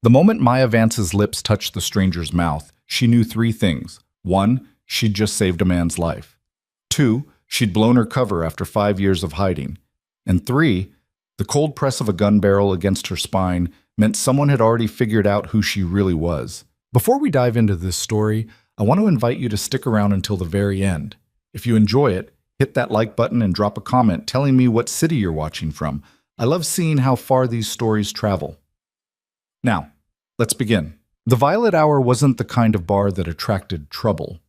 The moment Maya Vance's lips touched the stranger's mouth, she knew three things. 1, she'd just saved a man's life. 2, she'd blown her cover after 5 years of hiding. And 3, the cold press of a gun barrel against her spine meant someone had already figured out who she really was. Before we dive into this story, I want to invite you to stick around until the very end. If you enjoy it, hit that like button and drop a comment telling me what city you're watching from. I love seeing how far these stories travel. Now, let's begin. The Violet Hour wasn't the kind of bar that attracted trouble.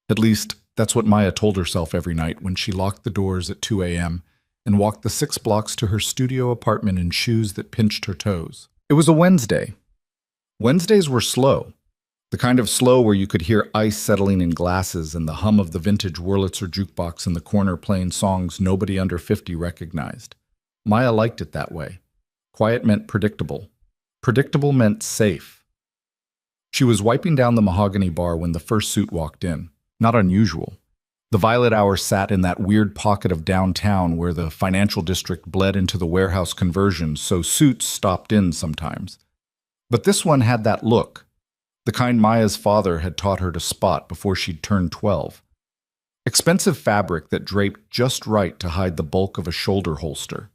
At least, that's what Maya told herself every night when she locked the doors at 2 a.m. and walked the 6 blocks to her studio apartment in shoes that pinched her toes. It was a Wednesday. Wednesdays were slow. The kind of slow where you could hear ice settling in glasses and the hum of the vintage Wurlitzer jukebox in the corner playing songs nobody under 50 recognized. Maya liked it that way. Quiet meant predictable. Predictable meant safe. She was wiping down the mahogany bar when the first suit walked in. Not unusual. The Violet Hour sat in that weird pocket of downtown where the financial district bled into the warehouse conversion, so suits stopped in sometimes. But this one had that look, the kind Maya's father had taught her to spot before she'd turned 12. Expensive fabric that draped just right to hide the bulk of a shoulder holster.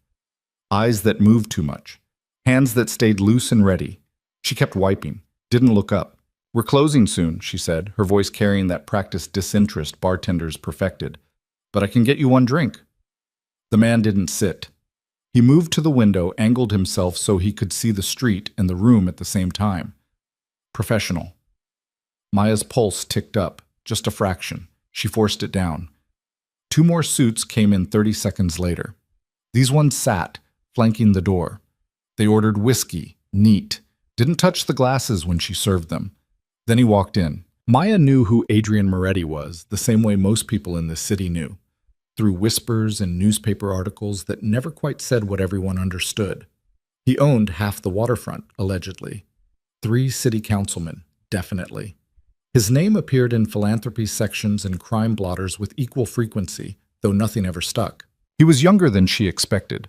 Eyes that moved too much. Hands that stayed loose and ready. She kept wiping, didn't look up. "We're closing soon," she said, her voice carrying that practiced disinterest bartenders perfected. "But I can get you one drink." The man didn't sit. He moved to the window, angled himself so he could see the street and the room at the same time. Professional. Maya's pulse ticked up, just a fraction. She forced it down. 2 more suits came in 30 seconds later. These ones sat, flanking the door. They ordered whiskey, neat, didn't touch the glasses when she served them. Then he walked in. Maya knew who Adrian Moretti was, the same way most people in this city knew, through whispers and newspaper articles that never quite said what everyone understood. He owned half the waterfront, allegedly. 3 city councilmen, definitely. His name appeared in philanthropy sections and crime blotters with equal frequency, though nothing ever stuck. He was younger than she expected,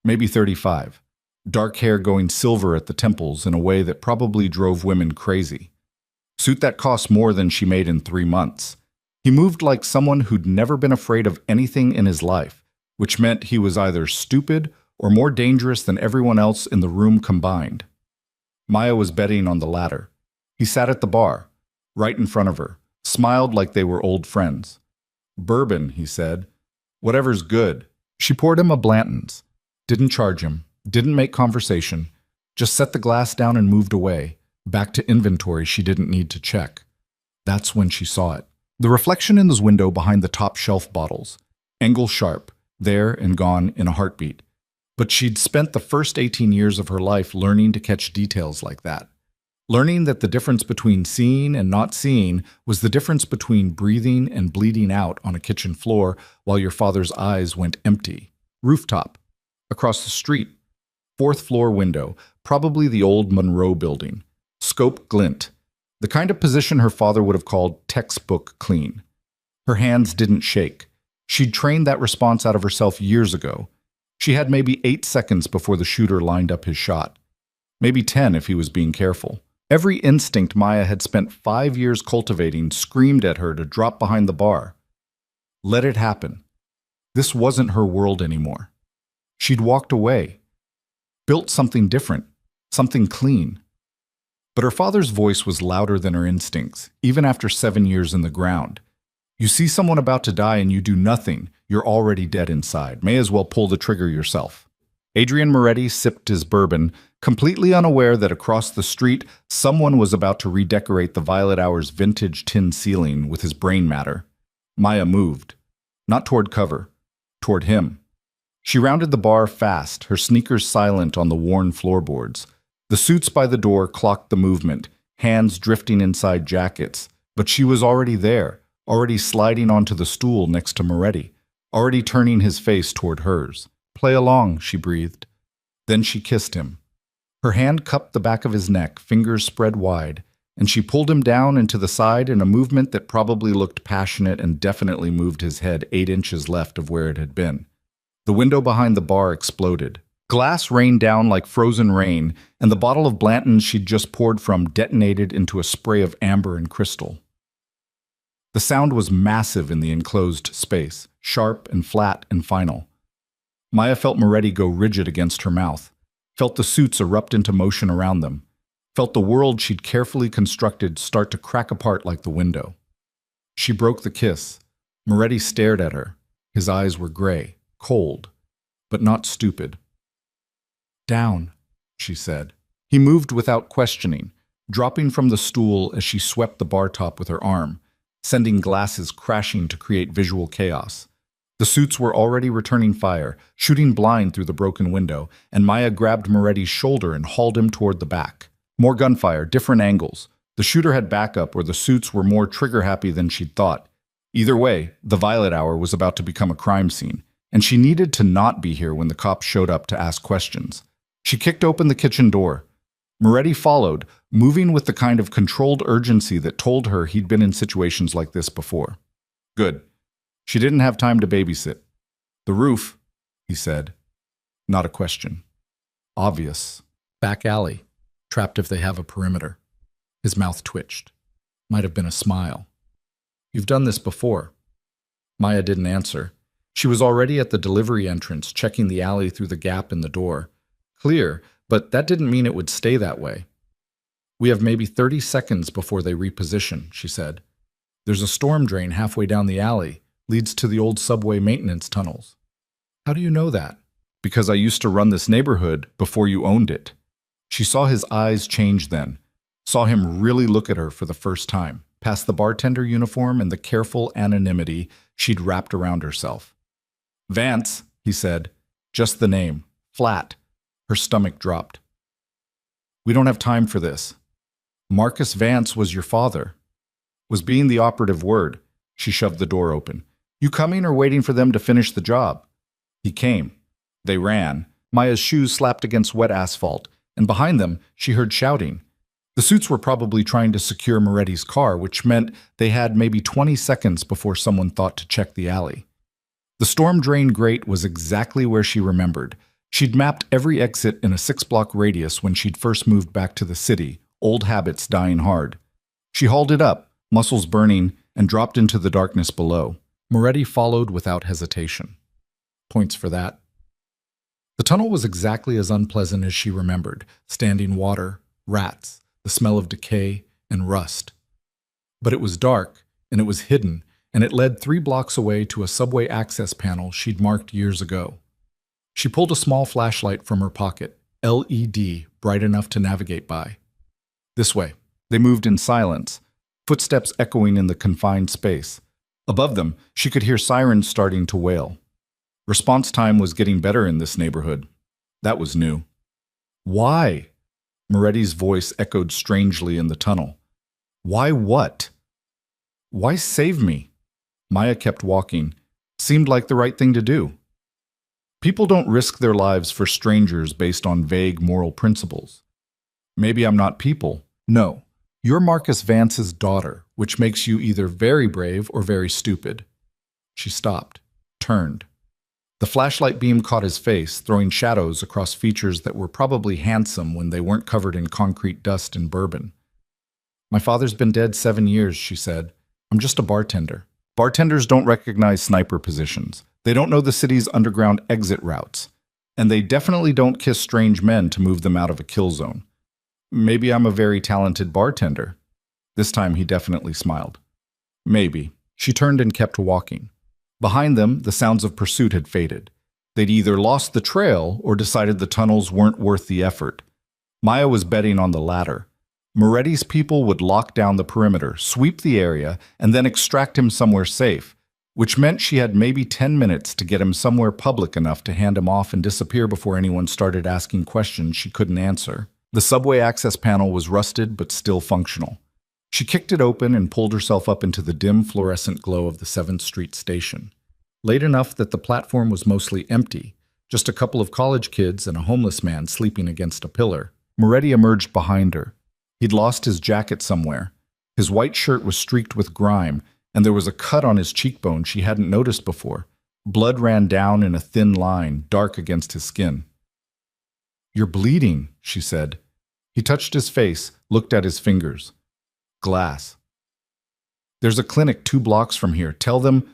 maybe 35. Dark hair going silver at the temples in a way that probably drove women crazy. Suit that cost more than she made in 3 months. He moved like someone who'd never been afraid of anything in his life, which meant he was either stupid or more dangerous than everyone else in the room combined. Maya was betting on the latter. He sat at the bar, right in front of her, smiled like they were old friends. "Bourbon," he said. "Whatever's good." She poured him a Blanton's. Didn't charge him, didn't make conversation, just set the glass down and moved away, back to inventory she didn't need to check. That's when she saw it. The reflection in his window behind the top shelf bottles. Angle sharp, there and gone in a heartbeat. But she'd spent the first 18 years of her life learning to catch details like that. Learning that the difference between seeing and not seeing was the difference between breathing and bleeding out on a kitchen floor while your father's eyes went empty. Rooftop. Across the street. 4th floor window, probably the old Monroe building. Scope glint. The kind of position her father would have called textbook clean. Her hands didn't shake. She'd trained that response out of herself years ago. She had maybe 8 seconds before the shooter lined up his shot. Maybe 10 if he was being careful. Every instinct Maya had spent 5 years cultivating screamed at her to drop behind the bar. Let it happen. This wasn't her world anymore. She'd walked away. Built something different. Something clean. But her father's voice was louder than her instincts, even after 7 years in the ground. You see someone about to die and you do nothing, you're already dead inside. May as well pull the trigger yourself. Adrian Moretti sipped his bourbon, completely unaware that across the street, someone was about to redecorate the Violet Hour's vintage tin ceiling with his brain matter. Maya moved. Not toward cover. Toward him. She rounded the bar fast, her sneakers silent on the worn floorboards. The suits by the door clocked the movement, hands drifting inside jackets, but she was already there, already sliding onto the stool next to Moretti, already turning his face toward hers. "Play along," she breathed. Then she kissed him. Her hand cupped the back of his neck, fingers spread wide, and she pulled him down and to the side in a movement that probably looked passionate and definitely moved his head 8 inches left of where it had been. The window behind the bar exploded. Glass rained down like frozen rain, and the bottle of Blanton's she'd just poured from detonated into a spray of amber and crystal. The sound was massive in the enclosed space, sharp and flat and final. Maya felt Moretti go rigid against her mouth, felt the suits erupt into motion around them, felt the world she'd carefully constructed start to crack apart like the window. She broke the kiss. Moretti stared at her. His eyes were gray, cold, but not stupid. "Down," she said. He moved without questioning, dropping from the stool as she swept the bar top with her arm, sending glasses crashing to create visual chaos. The suits were already returning fire, shooting blind through the broken window, and Maya grabbed Moretti's shoulder and hauled him toward the back. More gunfire, different angles. The shooter had backup, or the suits were more trigger-happy than she'd thought. Either way, the Violet Hour was about to become a crime scene, and she needed to not be here when the cops showed up to ask questions. She kicked open the kitchen door. Moretti followed, moving with the kind of controlled urgency that told her he'd been in situations like this before. Good. She didn't have time to babysit. "The roof," he said. Not a question. Obvious. Back alley. Trapped if they have a perimeter. His mouth twitched. Might have been a smile. "You've done this before." Maya didn't answer. She was already at the delivery entrance, checking the alley through the gap in the door. Clear, but that didn't mean it would stay that way. "We have maybe 30 seconds before they reposition," she said. "There's a storm drain halfway down the alley. Leads to the old subway maintenance tunnels." "How do you know that?" "Because I used to run this neighborhood before you owned it." She saw his eyes change then, saw him really look at her for the first time, past the bartender uniform and the careful anonymity she'd wrapped around herself. "Vance," he said. Just the name. Flat. Her stomach dropped. "We don't have time for this." "Marcus Vance was your father." Was being the operative word. She shoved the door open. "You coming or waiting for them to finish the job?" He came. They ran. Maya's shoes slapped against wet asphalt, and behind them she heard shouting. The suits were probably trying to secure Moretti's car, which meant they had maybe 20 seconds before someone thought to check the alley. The storm drain grate was exactly where she remembered. She'd mapped every exit in a 6-block radius when she'd first moved back to the city, old habits dying hard. She hauled it up, muscles burning, and dropped into the darkness below. Moretti followed without hesitation. Points for that. The tunnel was exactly as unpleasant as she remembered. Standing water, rats, the smell of decay, and rust. But it was dark, and it was hidden, and it led 3 blocks away to a subway access panel she'd marked years ago. She pulled a small flashlight from her pocket, LED, bright enough to navigate by. This way. They moved in silence, footsteps echoing in the confined space. Above them, she could hear sirens starting to wail. Response time was getting better in this neighborhood. That was new. "Why?" Moretti's voice echoed strangely in the tunnel. "Why what?" "Why save me?" Maya kept walking. Seemed like the right thing to do. People don't risk their lives for strangers based on vague moral principles. Maybe I'm not people. No. You're Marcus Vance's daughter, which makes you either very brave or very stupid. She stopped, turned. The flashlight beam caught his face, throwing shadows across features that were probably handsome when they weren't covered in concrete dust and bourbon. "My father's been dead 7 years," she said. "I'm just a bartender." Bartenders don't recognize sniper positions. They don't know the city's underground exit routes. And they definitely don't kiss strange men to move them out of a kill zone. "Maybe I'm a very talented bartender." This time he definitely smiled. "Maybe." She turned and kept walking. Behind them, the sounds of pursuit had faded. They'd either lost the trail or decided the tunnels weren't worth the effort. Maya was betting on the latter. Moretti's people would lock down the perimeter, sweep the area, and then extract him somewhere safe, which meant she had maybe 10 minutes to get him somewhere public enough to hand him off and disappear before anyone started asking questions she couldn't answer. The subway access panel was rusted but still functional. She kicked it open and pulled herself up into the dim fluorescent glow of the 7th Street station. Late enough that the platform was mostly empty, just a couple of college kids and a homeless man sleeping against a pillar. Moretti emerged behind her. He'd lost his jacket somewhere. His white shirt was streaked with grime, and there was a cut on his cheekbone she hadn't noticed before. Blood ran down in a thin line, dark against his skin. You're bleeding, she said. He touched his face, looked at his fingers. Glass. There's a clinic 2 blocks from here. Tell them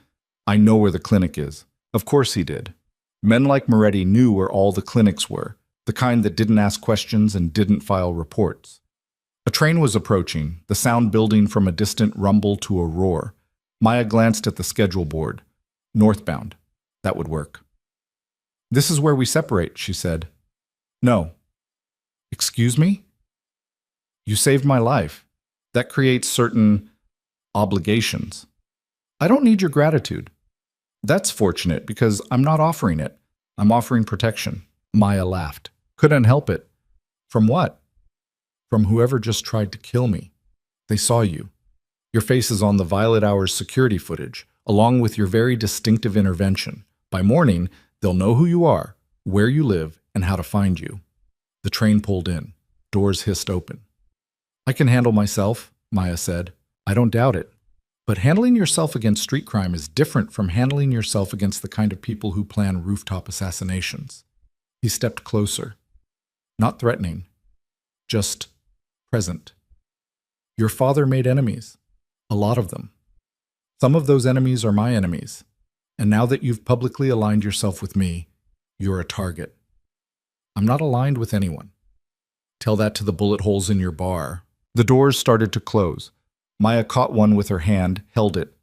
I know where the clinic is. Of course he did. Men like Moretti knew where all the clinics were, the kind that didn't ask questions and didn't file reports. A train was approaching, the sound building from a distant rumble to a roar. Maya glanced at the schedule board. Northbound. That would work. This is where we separate, she said. No. Excuse me? You saved my life. That creates certain obligations. I don't need your gratitude. That's fortunate because I'm not offering it. I'm offering protection. Maya laughed. Couldn't help it. From what? From whoever just tried to kill me. They saw you. Your face is on the Violet Hour's security footage, along with your very distinctive intervention. By morning, they'll know who you are, where you live, and how to find you. The train pulled in. Doors hissed open. I can handle myself, Maya said. I don't doubt it. But handling yourself against street crime is different from handling yourself against the kind of people who plan rooftop assassinations. He stepped closer. Not threatening. Just present. Your father made enemies. A lot of them. Some of those enemies are my enemies. And now that you've publicly aligned yourself with me, you're a target. I'm not aligned with anyone. Tell that to the bullet holes in your bar. The doors started to close. Maya caught one with her hand, held it.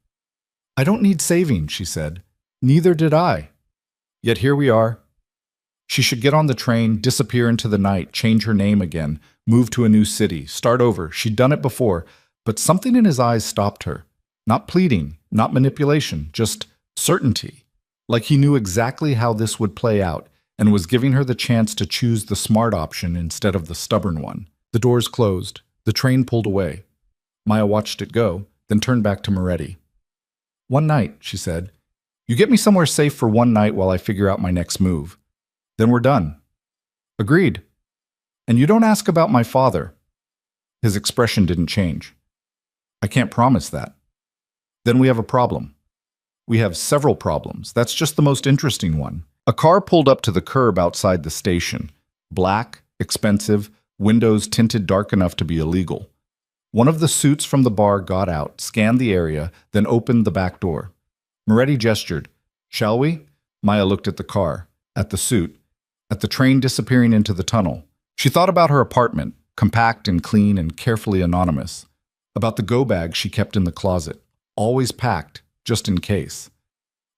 I don't need saving, she said. Neither did I. Yet here we are. She should get on the train, disappear into the night, change her name again, move to a new city, start over. She'd done it before, but something in his eyes stopped her. Not pleading, not manipulation, just certainty. Like he knew exactly how this would play out and was giving her the chance to choose the smart option instead of the stubborn one. The doors closed. The train pulled away. Maya watched it go, then turned back to Moretti. One night, she said. You get me somewhere safe for one night while I figure out my next move. Then we're done. Agreed. And you don't ask about my father. His expression didn't change. I can't promise that. Then we have a problem. We have several problems. That's just the most interesting one. A car pulled up to the curb outside the station. Black, expensive, windows tinted dark enough to be illegal. One of the suits from the bar got out, scanned the area, then opened the back door. Moretti gestured. Shall we? Maya looked at the car, at the suit, at the train disappearing into the tunnel. She thought about her apartment, compact and clean and carefully anonymous. About the go bag she kept in the closet, always packed, just in case.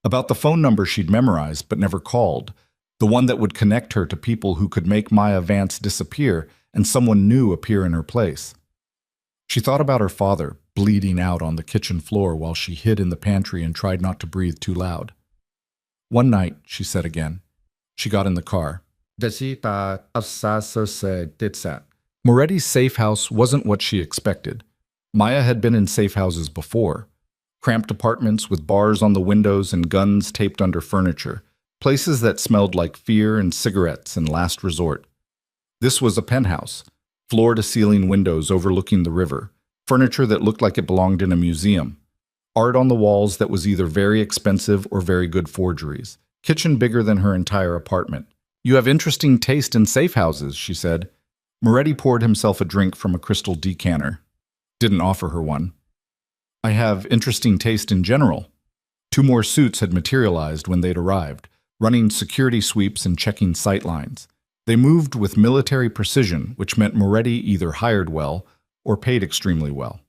About the phone number she'd memorized but never called, the one that would connect her to people who could make Maya Vance disappear and someone new appear in her place. She thought about her father, bleeding out on the kitchen floor while she hid in the pantry and tried not to breathe too loud. One night, she said again. She got in the car. Moretti's safe house wasn't what she expected. Maya had been in safe houses before. Cramped apartments with bars on the windows and guns taped under furniture. Places that smelled like fear and cigarettes and last resort. This was a penthouse. Floor-to-ceiling windows overlooking the river, furniture that looked like it belonged in a museum, art on the walls that was either very expensive or very good forgeries, kitchen bigger than her entire apartment. You have interesting taste in safe houses, she said. Moretti poured himself a drink from a crystal decanter. Didn't offer her one. I have interesting taste in general. 2 more suits had materialized when they'd arrived, running security sweeps and checking sight lines. They moved with military precision, which meant Moretti either hired well or paid extremely well.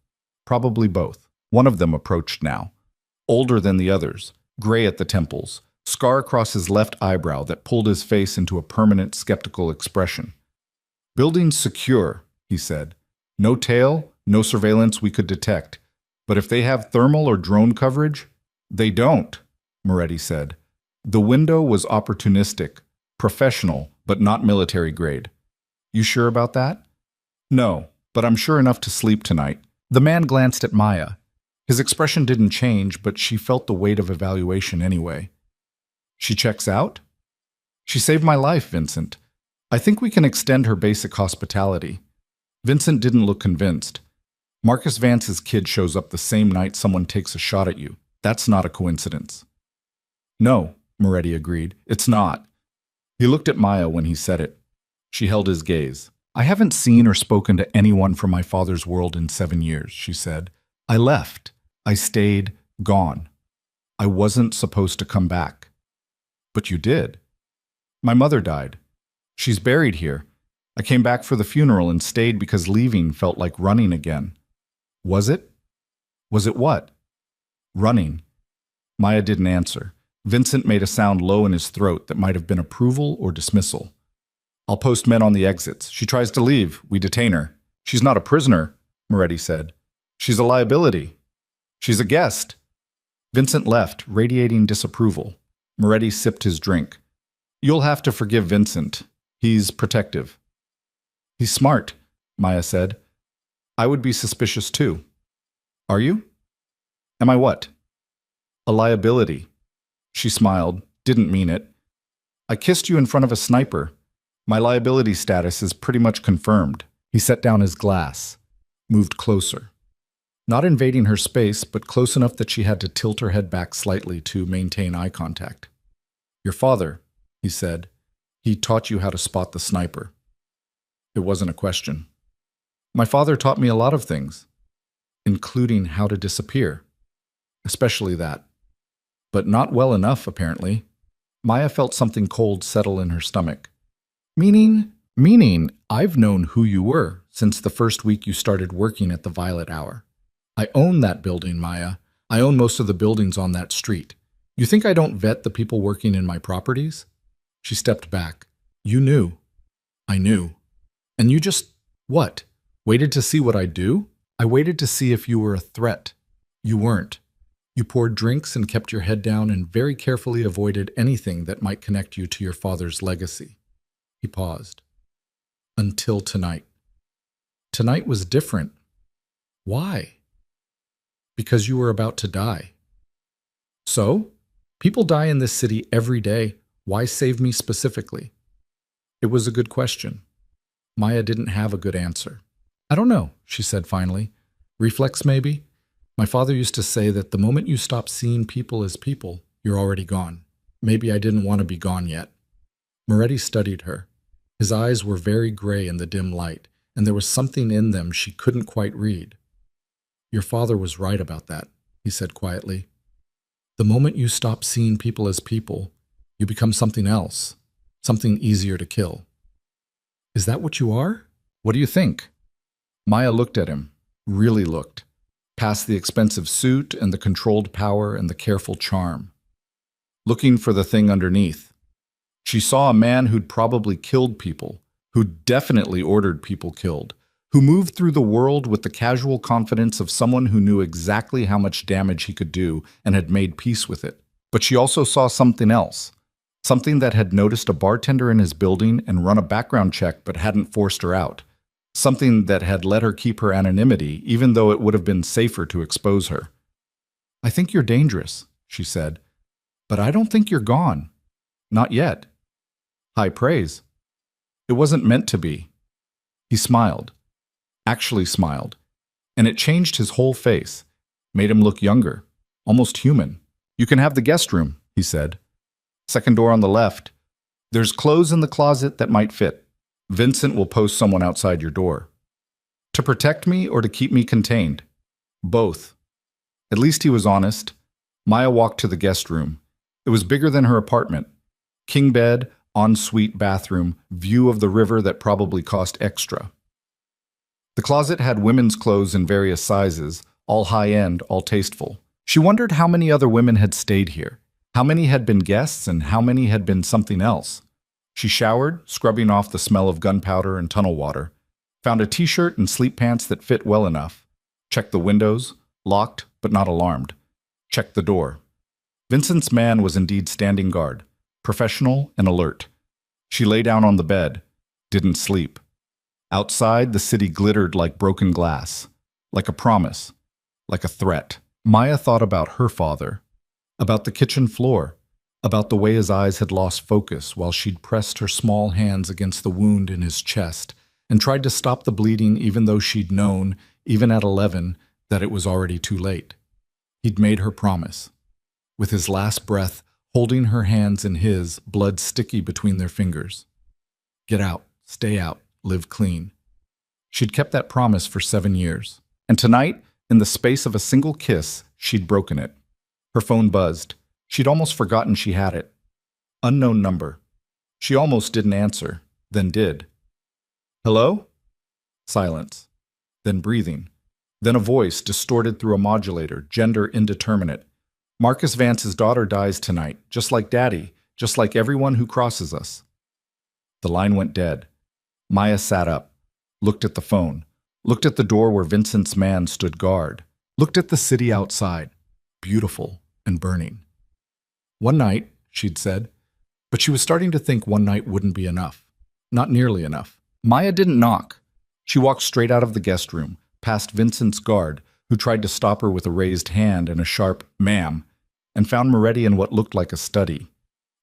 Probably both. One of them approached now. Older than the others, gray at the temples, scar across his left eyebrow that pulled his face into a permanent skeptical expression. Building's secure, he said. No tail, no surveillance we could detect. But if they have thermal or drone coverage, they don't, Moretti said. The window was opportunistic, professional, but not military grade. You sure about that? No, but I'm sure enough to sleep tonight. The man glanced at Maya. His expression didn't change, but she felt the weight of evaluation anyway. She checks out? She saved my life, Vincent. I think we can extend her basic hospitality. Vincent didn't look convinced. Marcus Vance's kid shows up the same night someone takes a shot at you. That's not a coincidence. No, Moretti agreed. It's not. He looked at Maya when he said it. She held his gaze. I haven't seen or spoken to anyone from my father's world in 7 years, she said. I left. I stayed, gone. I wasn't supposed to come back. But you did. My mother died. She's buried here. I came back for the funeral and stayed because leaving felt like running again. Was it? Was it what? Running. Maya didn't answer. Vincent made a sound low in his throat that might have been approval or dismissal. I'll post men on the exits. She tries to leave. We detain her. She's not a prisoner, Moretti said. She's a liability. She's a guest. Vincent left, radiating disapproval. Moretti sipped his drink. You'll have to forgive Vincent. He's protective. He's smart, Maya said. I would be suspicious too. Are you? Am I what? A liability. She smiled, didn't mean it. I kissed you in front of a sniper. My liability status is pretty much confirmed. He set down his glass, moved closer. Not invading her space, but close enough that she had to tilt her head back slightly to maintain eye contact. Your father, he said, he taught you how to spot the sniper. It wasn't a question. My father taught me a lot of things, including how to disappear. Especially that. But not well enough, apparently. Maya felt something cold settle in her stomach. Meaning, I've known who you were since the first week you started working at the Violet Hour. I own that building, Maya. I own most of the buildings on that street. You think I don't vet the people working in my properties? She stepped back. You knew. I knew. And you just, what? Waited to see what I'd do? I waited to see if you were a threat. You weren't. You poured drinks and kept your head down and very carefully avoided anything that might connect you to your father's legacy. He paused. Until tonight. Tonight was different. Why? Because you were about to die. So? People die in this city every day. Why save me specifically? It was a good question. Maya didn't have a good answer. I don't know, she said finally. Reflex maybe? My father used to say that the moment you stop seeing people as people, you're already gone. Maybe I didn't want to be gone yet. Moretti studied her. His eyes were very gray in the dim light, and there was something in them she couldn't quite read. Your father was right about that, he said quietly. The moment you stop seeing people as people, you become something else, something easier to kill. Is that what you are? What do you think? Maya looked at him, really looked, past the expensive suit and the controlled power and the careful charm. Looking for the thing underneath. She saw a man who'd probably killed people, who'd definitely ordered people killed, who moved through the world with the casual confidence of someone who knew exactly how much damage he could do and had made peace with it. But she also saw something else, something that had noticed a bartender in his building and run a background check but hadn't forced her out, something that had let her keep her anonymity even though it would have been safer to expose her. I think you're dangerous, she said, but I don't think you're gone. Not yet. High praise. It wasn't meant to be. He smiled. Actually smiled. And it changed his whole face, made him look younger, almost human. You can have the guest room, he said. Second door on the left. There's clothes in the closet that might fit. Vincent will post someone outside your door. To protect me or to keep me contained? Both. At least he was honest. Maya walked to the guest room. It was bigger than her apartment. King bed, ensuite bathroom, view of the river that probably cost extra. The closet had women's clothes in various sizes, all high-end, all tasteful. She wondered how many other women had stayed here, how many had been guests and how many had been something else. She showered, scrubbing off the smell of gunpowder and tunnel water, found a t-shirt and sleep pants that fit well enough, checked the windows, locked but not alarmed, checked the door. Vincent's man was indeed standing guard, professional and alert. She lay down on the bed, didn't sleep. Outside, the city glittered like broken glass, like a promise, like a threat. Maya thought about her father, about the kitchen floor, about the way his eyes had lost focus while she'd pressed her small hands against the wound in his chest and tried to stop the bleeding even though she'd known, even at 11, that it was already too late. He'd made her promise. With his last breath, holding her hands in his, blood sticky between their fingers. Get out, stay out, live clean. She'd kept that promise for 7 years. And tonight, in the space of a single kiss, she'd broken it. Her phone buzzed. She'd almost forgotten she had it. Unknown number. She almost didn't answer, then did. Hello? Silence. Then breathing. Then a voice distorted through a modulator, gender indeterminate. Marcus Vance's daughter dies tonight, just like Daddy, just like everyone who crosses us. The line went dead. Maya sat up, looked at the phone, looked at the door where Vincent's man stood guard, looked at the city outside, beautiful and burning. One night, she'd said, but she was starting to think one night wouldn't be enough. Not nearly enough. Maya didn't knock. She walked straight out of the guest room, past Vincent's guard, who tried to stop her with a raised hand and a sharp "ma'am," and found Moretti in what looked like a study.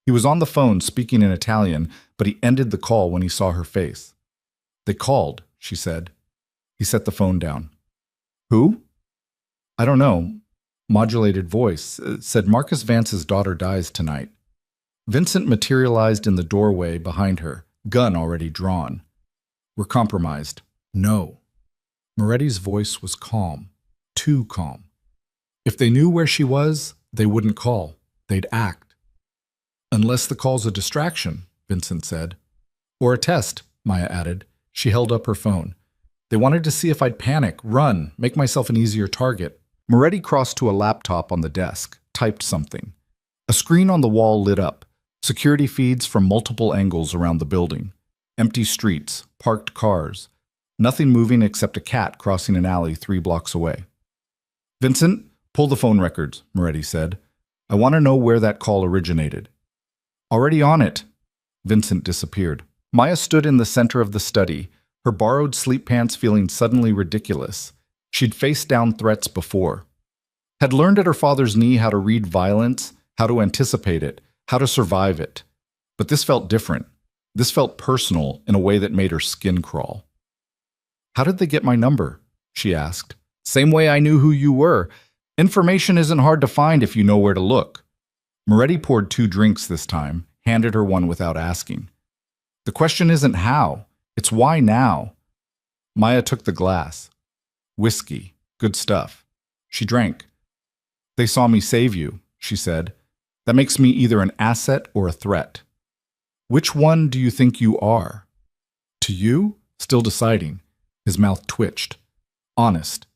He was on the phone speaking in Italian, but he ended the call when he saw her face. They called, she said. He set the phone down. Who? I don't know. Modulated voice said Marcus Vance's daughter dies tonight. Vincent materialized in the doorway behind her, gun already drawn. We're compromised. No. Moretti's voice was calm, too calm. If they knew where she was, they wouldn't call. They'd act. Unless the call's a distraction, Vincent said. Or a test, Maya added. She held up her phone. They wanted to see if I'd panic, run, make myself an easier target. Moretti crossed to a laptop on the desk, typed something. A screen on the wall lit up. Security feeds from multiple angles around the building. Empty streets, parked cars. Nothing moving except a cat crossing an alley 3 blocks away. Vincent, pull the phone records, Moretti said. I want to know where that call originated. Already on it. Vincent disappeared. Maya stood in the center of the study, her borrowed sleep pants feeling suddenly ridiculous. She'd faced down threats before. Had learned at her father's knee how to read violence, how to anticipate it, how to survive it. But this felt different. This felt personal in a way that made her skin crawl. How did they get my number? She asked. Same way I knew who you were. Information isn't hard to find if you know where to look. Moretti poured 2 drinks this time, handed her one without asking. The question isn't how, it's why now. Maya took the glass. Whiskey, good stuff. She drank. They saw me save you, she said. That makes me either an asset or a threat. Which one do you think you are? To you? Still deciding. His mouth twitched. Honest.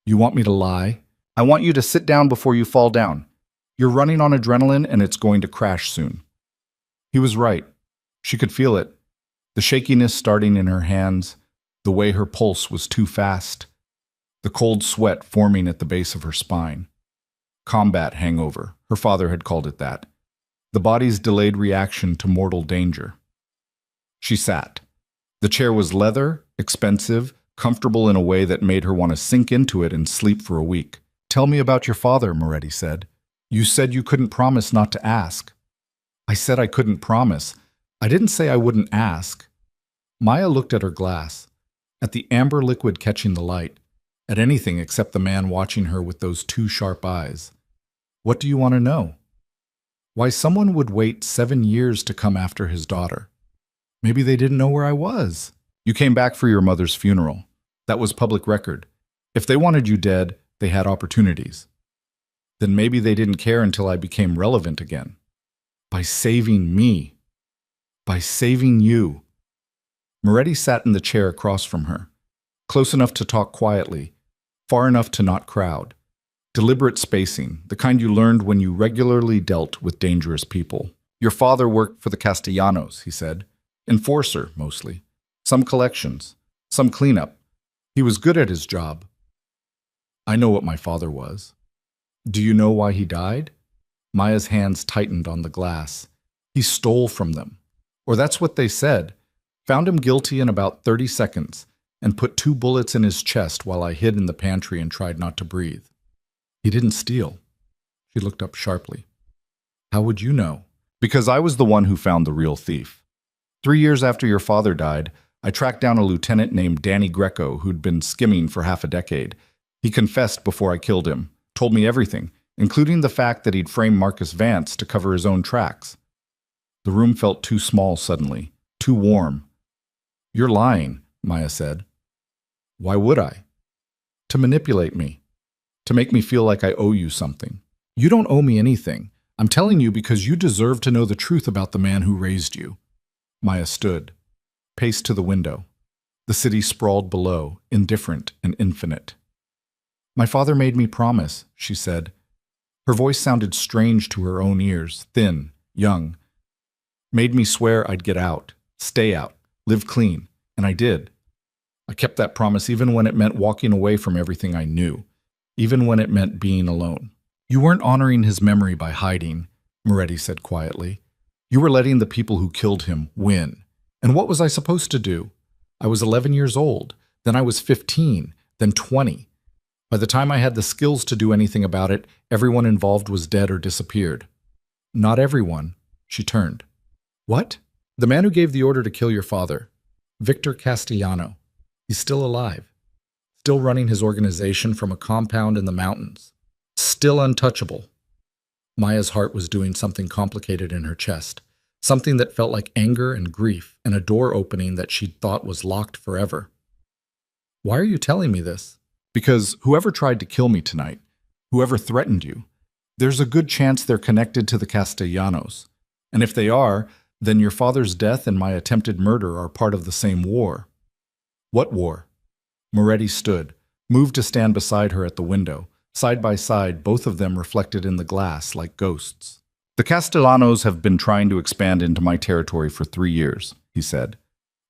You want me to lie? I want you to sit down before you fall down. You're running on adrenaline and it's going to crash soon. He was right. She could feel it. The shakiness starting in her hands, the way her pulse was too fast, the cold sweat forming at the base of her spine. Combat hangover, her father had called it that. The body's delayed reaction to mortal danger. She sat. The chair was leather, expensive, comfortable in a way that made her want to sink into it and sleep for a week. Tell me about your father, Moretti said. You said you couldn't promise not to ask. I said I couldn't promise. I didn't say I wouldn't ask. Maya looked at her glass, at the amber liquid catching the light, at anything except the man watching her with those 2 sharp eyes. What do you want to know? Why someone would wait 7 years to come after his daughter. Maybe they didn't know where I was. You came back for your mother's funeral. That was public record. If they wanted you dead, they had opportunities. Then maybe they didn't care until I became relevant again. By saving me. By saving you. Moretti sat in the chair across from her, close enough to talk quietly, far enough to not crowd. Deliberate spacing, the kind you learned when you regularly dealt with dangerous people. Your father worked for the Castellanos, he said. Enforcer, mostly. Some collections. Some cleanup. He was good at his job. I know what my father was. Do you know why he died? Maya's hands tightened on the glass. He stole from them. Or that's what they said. Found him guilty in about 30 seconds and put 2 bullets in his chest while I hid in the pantry and tried not to breathe. He didn't steal. She looked up sharply. How would you know? Because I was the one who found the real thief. 3 years after your father died, I tracked down a lieutenant named Danny Greco who'd been skimming for half a decade. He confessed before I killed him, told me everything, including the fact that he'd framed Marcus Vance to cover his own tracks. The room felt too small suddenly, too warm. You're lying, Maya said. Why would I? To manipulate me. To make me feel like I owe you something. You don't owe me anything. I'm telling you because you deserve to know the truth about the man who raised you. Maya stood, paced to the window. The city sprawled below, indifferent and infinite. My father made me promise, she said. Her voice sounded strange to her own ears, thin, young. Made me swear I'd get out, stay out, live clean, and I did. I kept that promise even when it meant walking away from everything I knew, even when it meant being alone. You weren't honoring his memory by hiding, Moretti said quietly. You were letting the people who killed him win. And what was I supposed to do? I was 11 years old, then I was 15, then 20. By the time I had the skills to do anything about it, everyone involved was dead or disappeared. Not everyone, she turned. What? The man who gave the order to kill your father, Victor Castellano. He's still alive, still running his organization from a compound in the mountains, still untouchable. Maya's heart was doing something complicated in her chest, something that felt like anger and grief and a door opening that she'd thought was locked forever. Why are you telling me this? Because whoever tried to kill me tonight, whoever threatened you, there's a good chance they're connected to the Castellanos. And if they are, then your father's death and my attempted murder are part of the same war. What war? Moretti stood, moved to stand beside her at the window, side by side, both of them reflected in the glass like ghosts. The Castellanos have been trying to expand into my territory for 3 years, he said.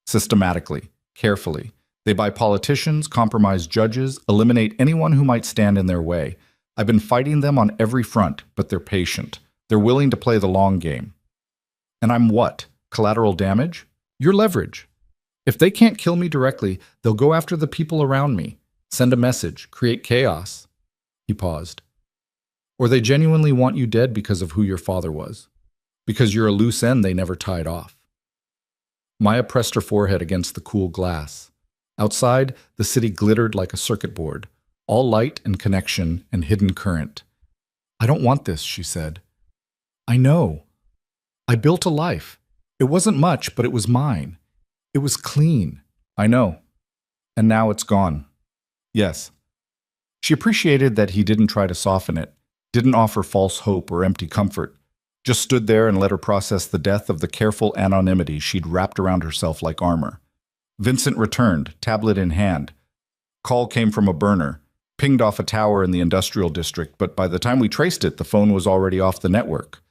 Systematically, carefully. They buy politicians, compromise judges, eliminate anyone who might stand in their way. I've been fighting them on every front, but they're patient. They're willing to play the long game. And I'm what? Collateral damage? Your leverage. If they can't kill me directly, they'll go after the people around me, send a message, create chaos. He paused. Or they genuinely want you dead because of who your father was, because you're a loose end they never tied off. Maya pressed her forehead against the cool glass. Outside, the city glittered like a circuit board, all light and connection and hidden current. I don't want this, she said. I know. I built a life. It wasn't much, but it was mine. It was clean. I know. And now it's gone. Yes. She appreciated that he didn't try to soften it, didn't offer false hope or empty comfort, just stood there and let her process the death of the careful anonymity she'd wrapped around herself like armor. Vincent returned, tablet in hand. Call came from a burner, pinged off a tower in the industrial district, but by the time we traced it, the phone was already off the network.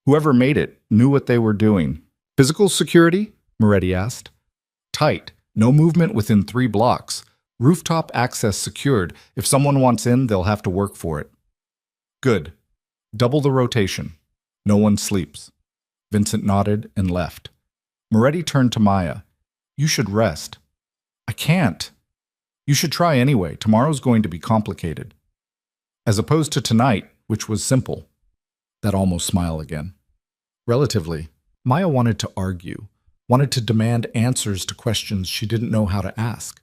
Whoever made it knew what they were doing. Physical security? Moretti asked. Tight. No movement within 3 blocks. Rooftop access secured. If someone wants in, they'll have to work for it. Good. Double the rotation. No one sleeps. Vincent nodded and left. Moretti turned to Maya. You should rest. I can't. You should try anyway. Tomorrow's going to be complicated. As opposed to tonight, which was simple. That almost smile again. Relatively, Maya wanted to argue, wanted to demand answers to questions she didn't know how to ask,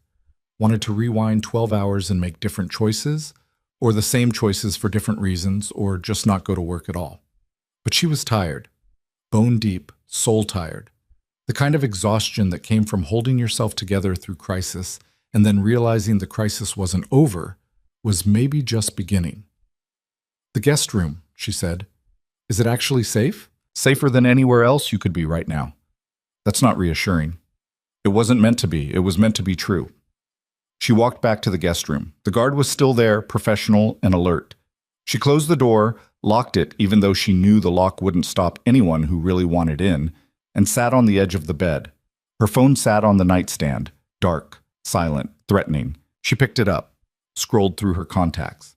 wanted to rewind 12 hours and make different choices, or the same choices for different reasons, or just not go to work at all. But she was tired, bone deep, soul tired. The kind of exhaustion that came from holding yourself together through crisis and then realizing the crisis wasn't over was maybe just beginning. The guest room, she said. Is it actually safe? Safer than anywhere else you could be right now. That's not reassuring. It wasn't meant to be. It was meant to be true. She walked back to the guest room. The guard was still there, professional and alert. She closed the door, locked it even though she knew the lock wouldn't stop anyone who really wanted in, and sat on the edge of the bed. Her phone sat on the nightstand, dark, silent, threatening. She picked it up, scrolled through her contacts.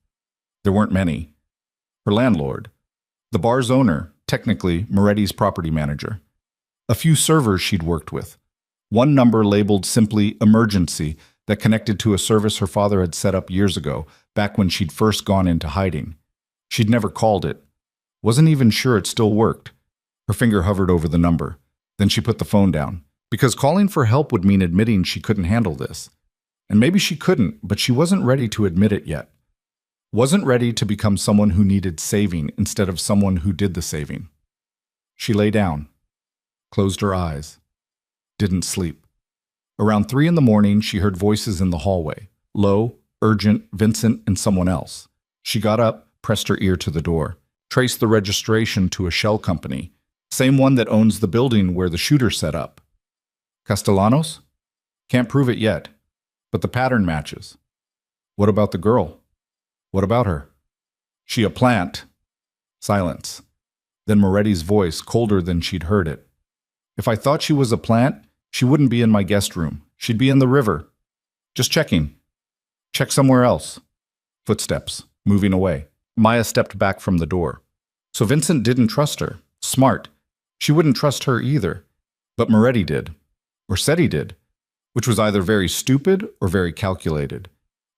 There weren't many. Her landlord. The bar's owner, technically Moretti's property manager. A few servers she'd worked with. One number labeled simply emergency that connected to a service her father had set up years ago, back when she'd first gone into hiding. She'd never called it. Wasn't even sure it still worked. Her finger hovered over the number. Then she put the phone down. Because calling for help would mean admitting she couldn't handle this. And maybe she couldn't, but she wasn't ready to admit it yet. Wasn't ready to become someone who needed saving instead of someone who did the saving. She lay down, closed her eyes, didn't sleep. Around 3 in the morning, she heard voices in the hallway. Low, urgent, Vincent, and someone else. She got up, pressed her ear to the door, traced the registration to a shell company, same one that owns the building where the shooter set up. Castellanos? Can't prove it yet, but the pattern matches. What about the girl? What about her? She a plant. Silence. Then Moretti's voice, colder than she'd heard it. If I thought she was a plant, she wouldn't be in my guest room. She'd be in the river. Just checking. Check somewhere else. Footsteps, moving away. Maya stepped back from the door. So Vincent didn't trust her. Smart. She wouldn't trust her either. But Moretti did. Or said he did. Which was either very stupid or very calculated.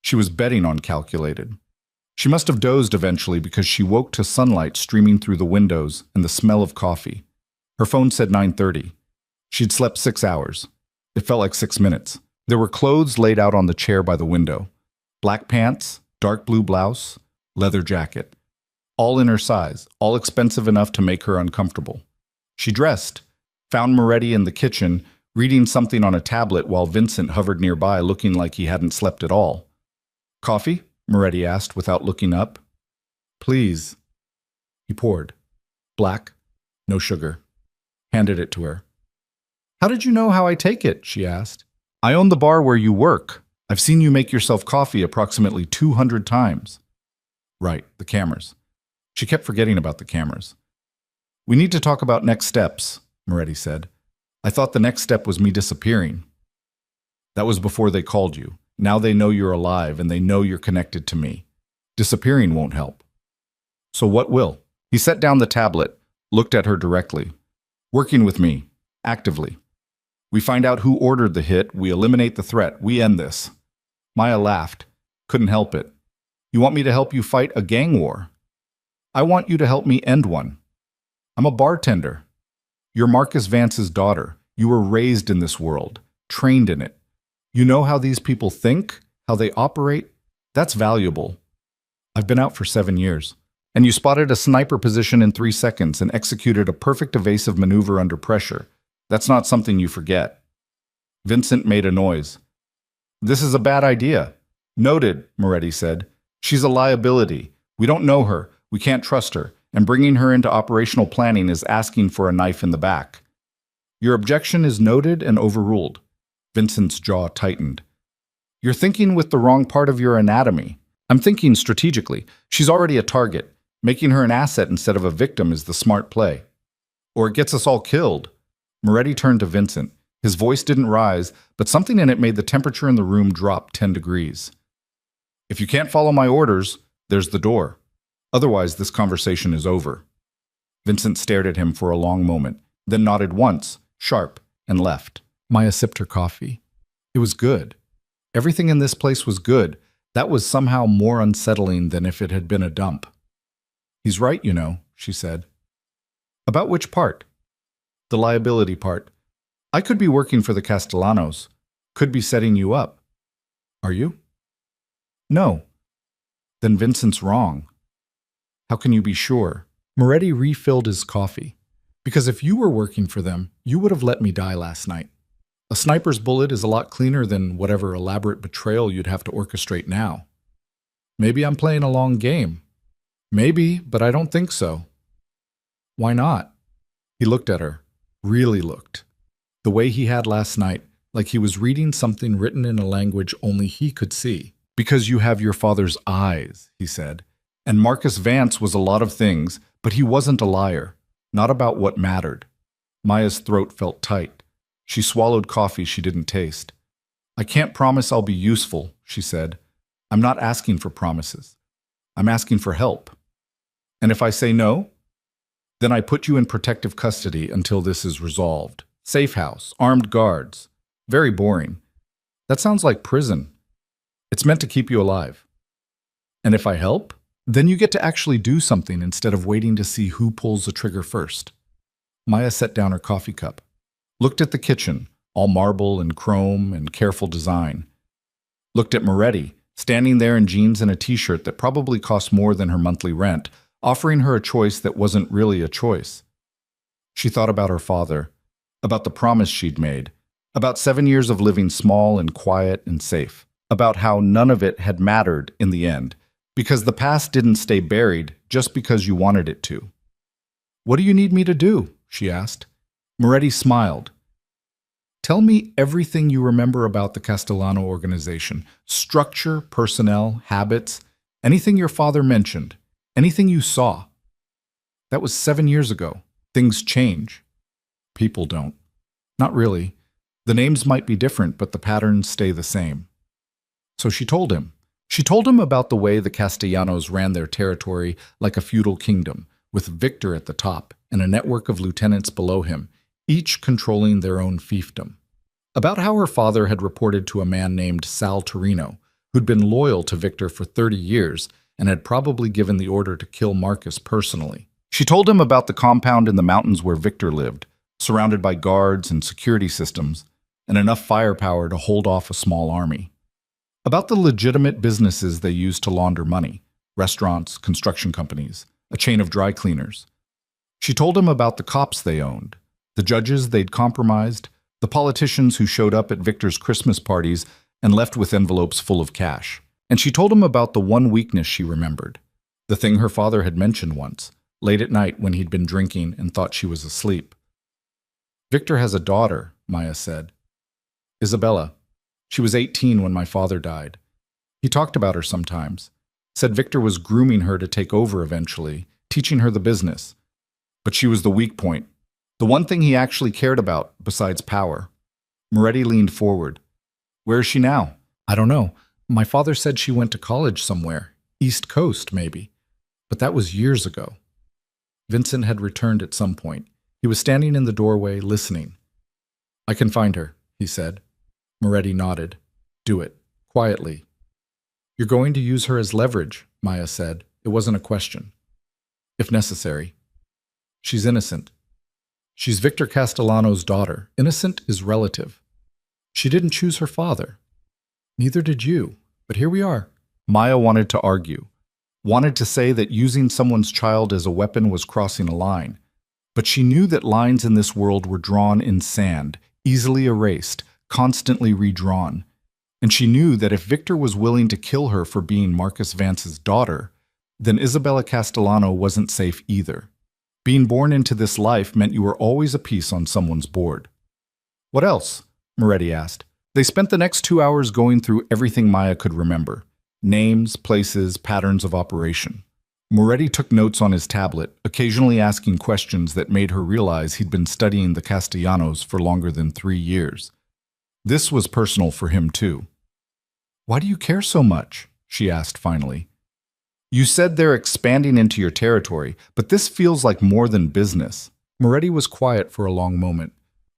She was betting on calculated. She must have dozed eventually because she woke to sunlight streaming through the windows and the smell of coffee. Her phone said 9:30. She'd slept 6 hours. It felt like 6 minutes. There were clothes laid out on the chair by the window. Black pants, dark blue blouse, leather jacket. All in her size, all expensive enough to make her uncomfortable. She dressed, found Moretti in the kitchen, reading something on a tablet while Vincent hovered nearby looking like he hadn't slept at all. Coffee? Moretti asked without looking up. Please. He poured. Black, no sugar. Handed it to her. How did you know how I take it? She asked. I own the bar where you work. I've seen you make yourself coffee approximately 200 times. Right, the cameras. She kept forgetting about the cameras. We need to talk about next steps, Moretti said. I thought the next step was me disappearing. That was before they called you. Now they know you're alive and they know you're connected to me. Disappearing won't help. So what will? He set down the tablet, looked at her directly. Working with me, actively. We find out who ordered the hit, we eliminate the threat, we end this. Maya laughed. Couldn't help it. You want me to help you fight a gang war? I want you to help me end one. I'm a bartender. You're Marcus Vance's daughter. You were raised in this world, trained in it. You know how these people think, how they operate? That's valuable. I've been out for 7 years. And you spotted a sniper position in 3 seconds and executed a perfect evasive maneuver under pressure. That's not something you forget. Vincent made a noise. This is a bad idea. Noted, Moretti said. She's a liability. We don't know her. We can't trust her. And bringing her into operational planning is asking for a knife in the back. Your objection is noted and overruled. Vincent's jaw tightened. You're thinking with the wrong part of your anatomy. I'm thinking strategically. She's already a target. Making her an asset instead of a victim is the smart play. Or it gets us all killed. Moretti turned to Vincent. His voice didn't rise, but something in it made the temperature in the room drop 10 degrees. If you can't follow my orders, there's the door. Otherwise, this conversation is over. Vincent stared at him for a long moment, then nodded once, sharp, and left. Maya sipped her coffee. It was good. Everything in this place was good. That was somehow more unsettling than if it had been a dump. He's right, you know, she said. About which part? The liability part. I could be working for the Castellanos. Could be setting you up. Are you? No. Then Vincent's wrong. How can you be sure? Moretti refilled his coffee. Because if you were working for them, you would have let me die last night. A sniper's bullet is a lot cleaner than whatever elaborate betrayal you'd have to orchestrate now. Maybe I'm playing a long game. Maybe, but I don't think so. Why not? He looked at her. Really looked. The way he had last night, like he was reading something written in a language only he could see. Because you have your father's eyes, he said. And Marcus Vance was a lot of things, but he wasn't a liar. Not about what mattered. Maya's throat felt tight. She swallowed coffee she didn't taste. I can't promise I'll be useful, she said. I'm not asking for promises. I'm asking for help. And if I say no, then I put you in protective custody until this is resolved. Safe house, armed guards. Very boring. That sounds like prison. It's meant to keep you alive. And if I help, then you get to actually do something instead of waiting to see who pulls the trigger first. Maya set down her coffee cup. Looked at the kitchen, all marble and chrome and careful design. Looked at Moretti, standing there in jeans and a t-shirt that probably cost more than her monthly rent, offering her a choice that wasn't really a choice. She thought about her father, about the promise she'd made, About 7 years of living small and quiet and safe. About how none of it had mattered in the end, because the past didn't stay buried just because you wanted it to. "What do you need me to do?" she asked. Moretti smiled. "Tell me everything you remember about the Castellano organization. Structure, personnel, habits, anything your father mentioned, anything you saw." "That was 7 years ago. Things change." "People don't." "Not really. The names might be different, but the patterns stay the same." So she told him. She told him about the way the Castellanos ran their territory like a feudal kingdom, with Victor at the top and a network of lieutenants below him, each controlling their own fiefdom. About how her father had reported to a man named Sal Torino, who'd been loyal to Victor for 30 years and had probably given the order to kill Marcus personally. She told him about the compound in the mountains where Victor lived, surrounded by guards and security systems, and enough firepower to hold off a small army. About the legitimate businesses they used to launder money, restaurants, construction companies, a chain of dry cleaners. She told him about the cops they owned, the judges they'd compromised, the politicians who showed up at Victor's Christmas parties and left with envelopes full of cash. And she told him about the one weakness she remembered, the thing her father had mentioned once, late at night when he'd been drinking and thought she was asleep. "Victor has a daughter," Maya said. "Isabella. She was 18 when my father died. He talked about her sometimes, said Victor was grooming her to take over eventually, teaching her the business. But she was the weak point, the one thing he actually cared about besides power." Moretti leaned forward. "Where is she now?" "I don't know. My father said she went to college somewhere, East Coast maybe. But that was years ago." Vincent had returned at some point. He was standing in the doorway, listening. "I can find her," he said. Moretti nodded. "Do it. Quietly." "You're going to use her as leverage," Maya said. It wasn't a question. "If necessary." "She's innocent." "She's Victor Castellano's daughter. Innocent is relative. She didn't choose her father. Neither did you. But here we are." Maya wanted to argue, wanted to say that using someone's child as a weapon was crossing a line. But she knew that lines in this world were drawn in sand, easily erased, constantly redrawn. And she knew that if Victor was willing to kill her for being Marcus Vance's daughter, then Isabella Castellano wasn't safe either. Being born into this life meant you were always a piece on someone's board. "What else?" Moretti asked. They spent the next 2 hours going through everything Maya could remember. Names, places, patterns of operation. Moretti took notes on his tablet, occasionally asking questions that made her realize he'd been studying the Castellanos for longer than 3 years. This was personal for him, too. "Why do you care so much?" she asked finally. "You said they're expanding into your territory, but this feels like more than business." Moretti was quiet for a long moment.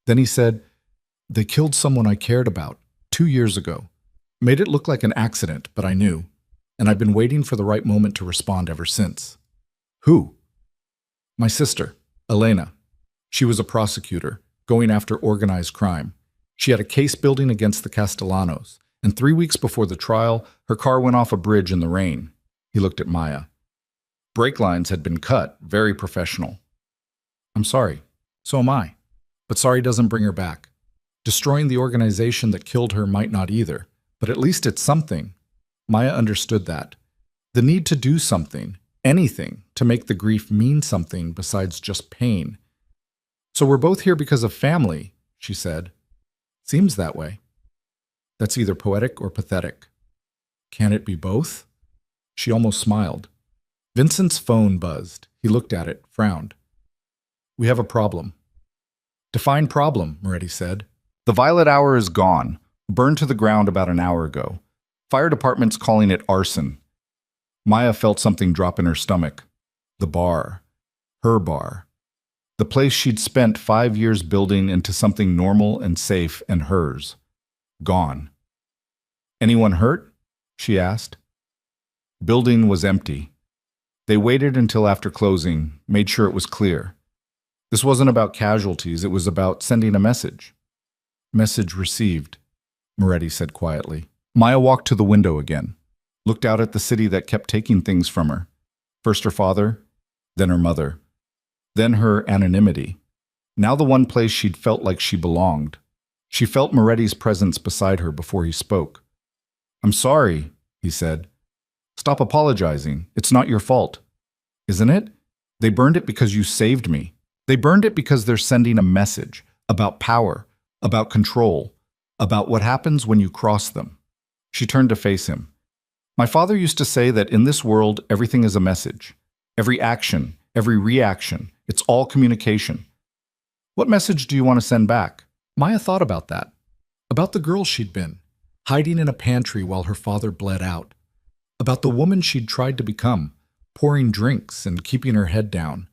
Then he said, "They killed someone I cared about 2 years ago. Made it look like an accident, but I knew. And I've been waiting for the right moment to respond ever since." "Who?" "My sister, Elena. She was a prosecutor, going after organized crime. She had a case building against the Castellanos, and 3 weeks before the trial, her car went off a bridge in the rain." He looked at Maya. "Brake lines had been cut, very professional." "I'm sorry. So am I. But sorry doesn't bring her back. Destroying the organization that killed her might not either, but at least it's something." Maya understood that. The need to do something, anything, to make the grief mean something besides just pain. "So we're both here because of family," she said. "Seems that way." "That's either poetic or pathetic." "Can it be both?" She almost smiled. Vincent's phone buzzed. He looked at it, frowned. "We have a problem." "Define problem," Moretti said. "The violet hour is gone, burned to the ground about an hour ago. Fire department's calling it arson." Maya felt something drop in her stomach. The bar. Her bar. The place she'd spent 5 years building into something normal and safe and hers. Gone. "Anyone hurt?" she asked. Building was empty. They waited until after closing, made sure it was clear. This wasn't about casualties, it was about sending a message. "Message received," Moretti said quietly. Maya walked to the window again, looked out at the city that kept taking things from her. First her father, then her mother, then her anonymity. Now the one place she'd felt like she belonged. She felt Moretti's presence beside her before he spoke. "I'm sorry," he said. "Stop apologizing. It's not your fault." "Isn't it? They burned it because you saved me. They burned it because they're sending a message about power, about control, about what happens when you cross them." She turned to face him. "My father used to say that in this world, everything is a message. Every action, every reaction, it's all communication. What message do you want to send back?" Maya thought about that. About the girl she'd been, hiding in a pantry while her father bled out. About the woman she'd tried to become, pouring drinks and keeping her head down.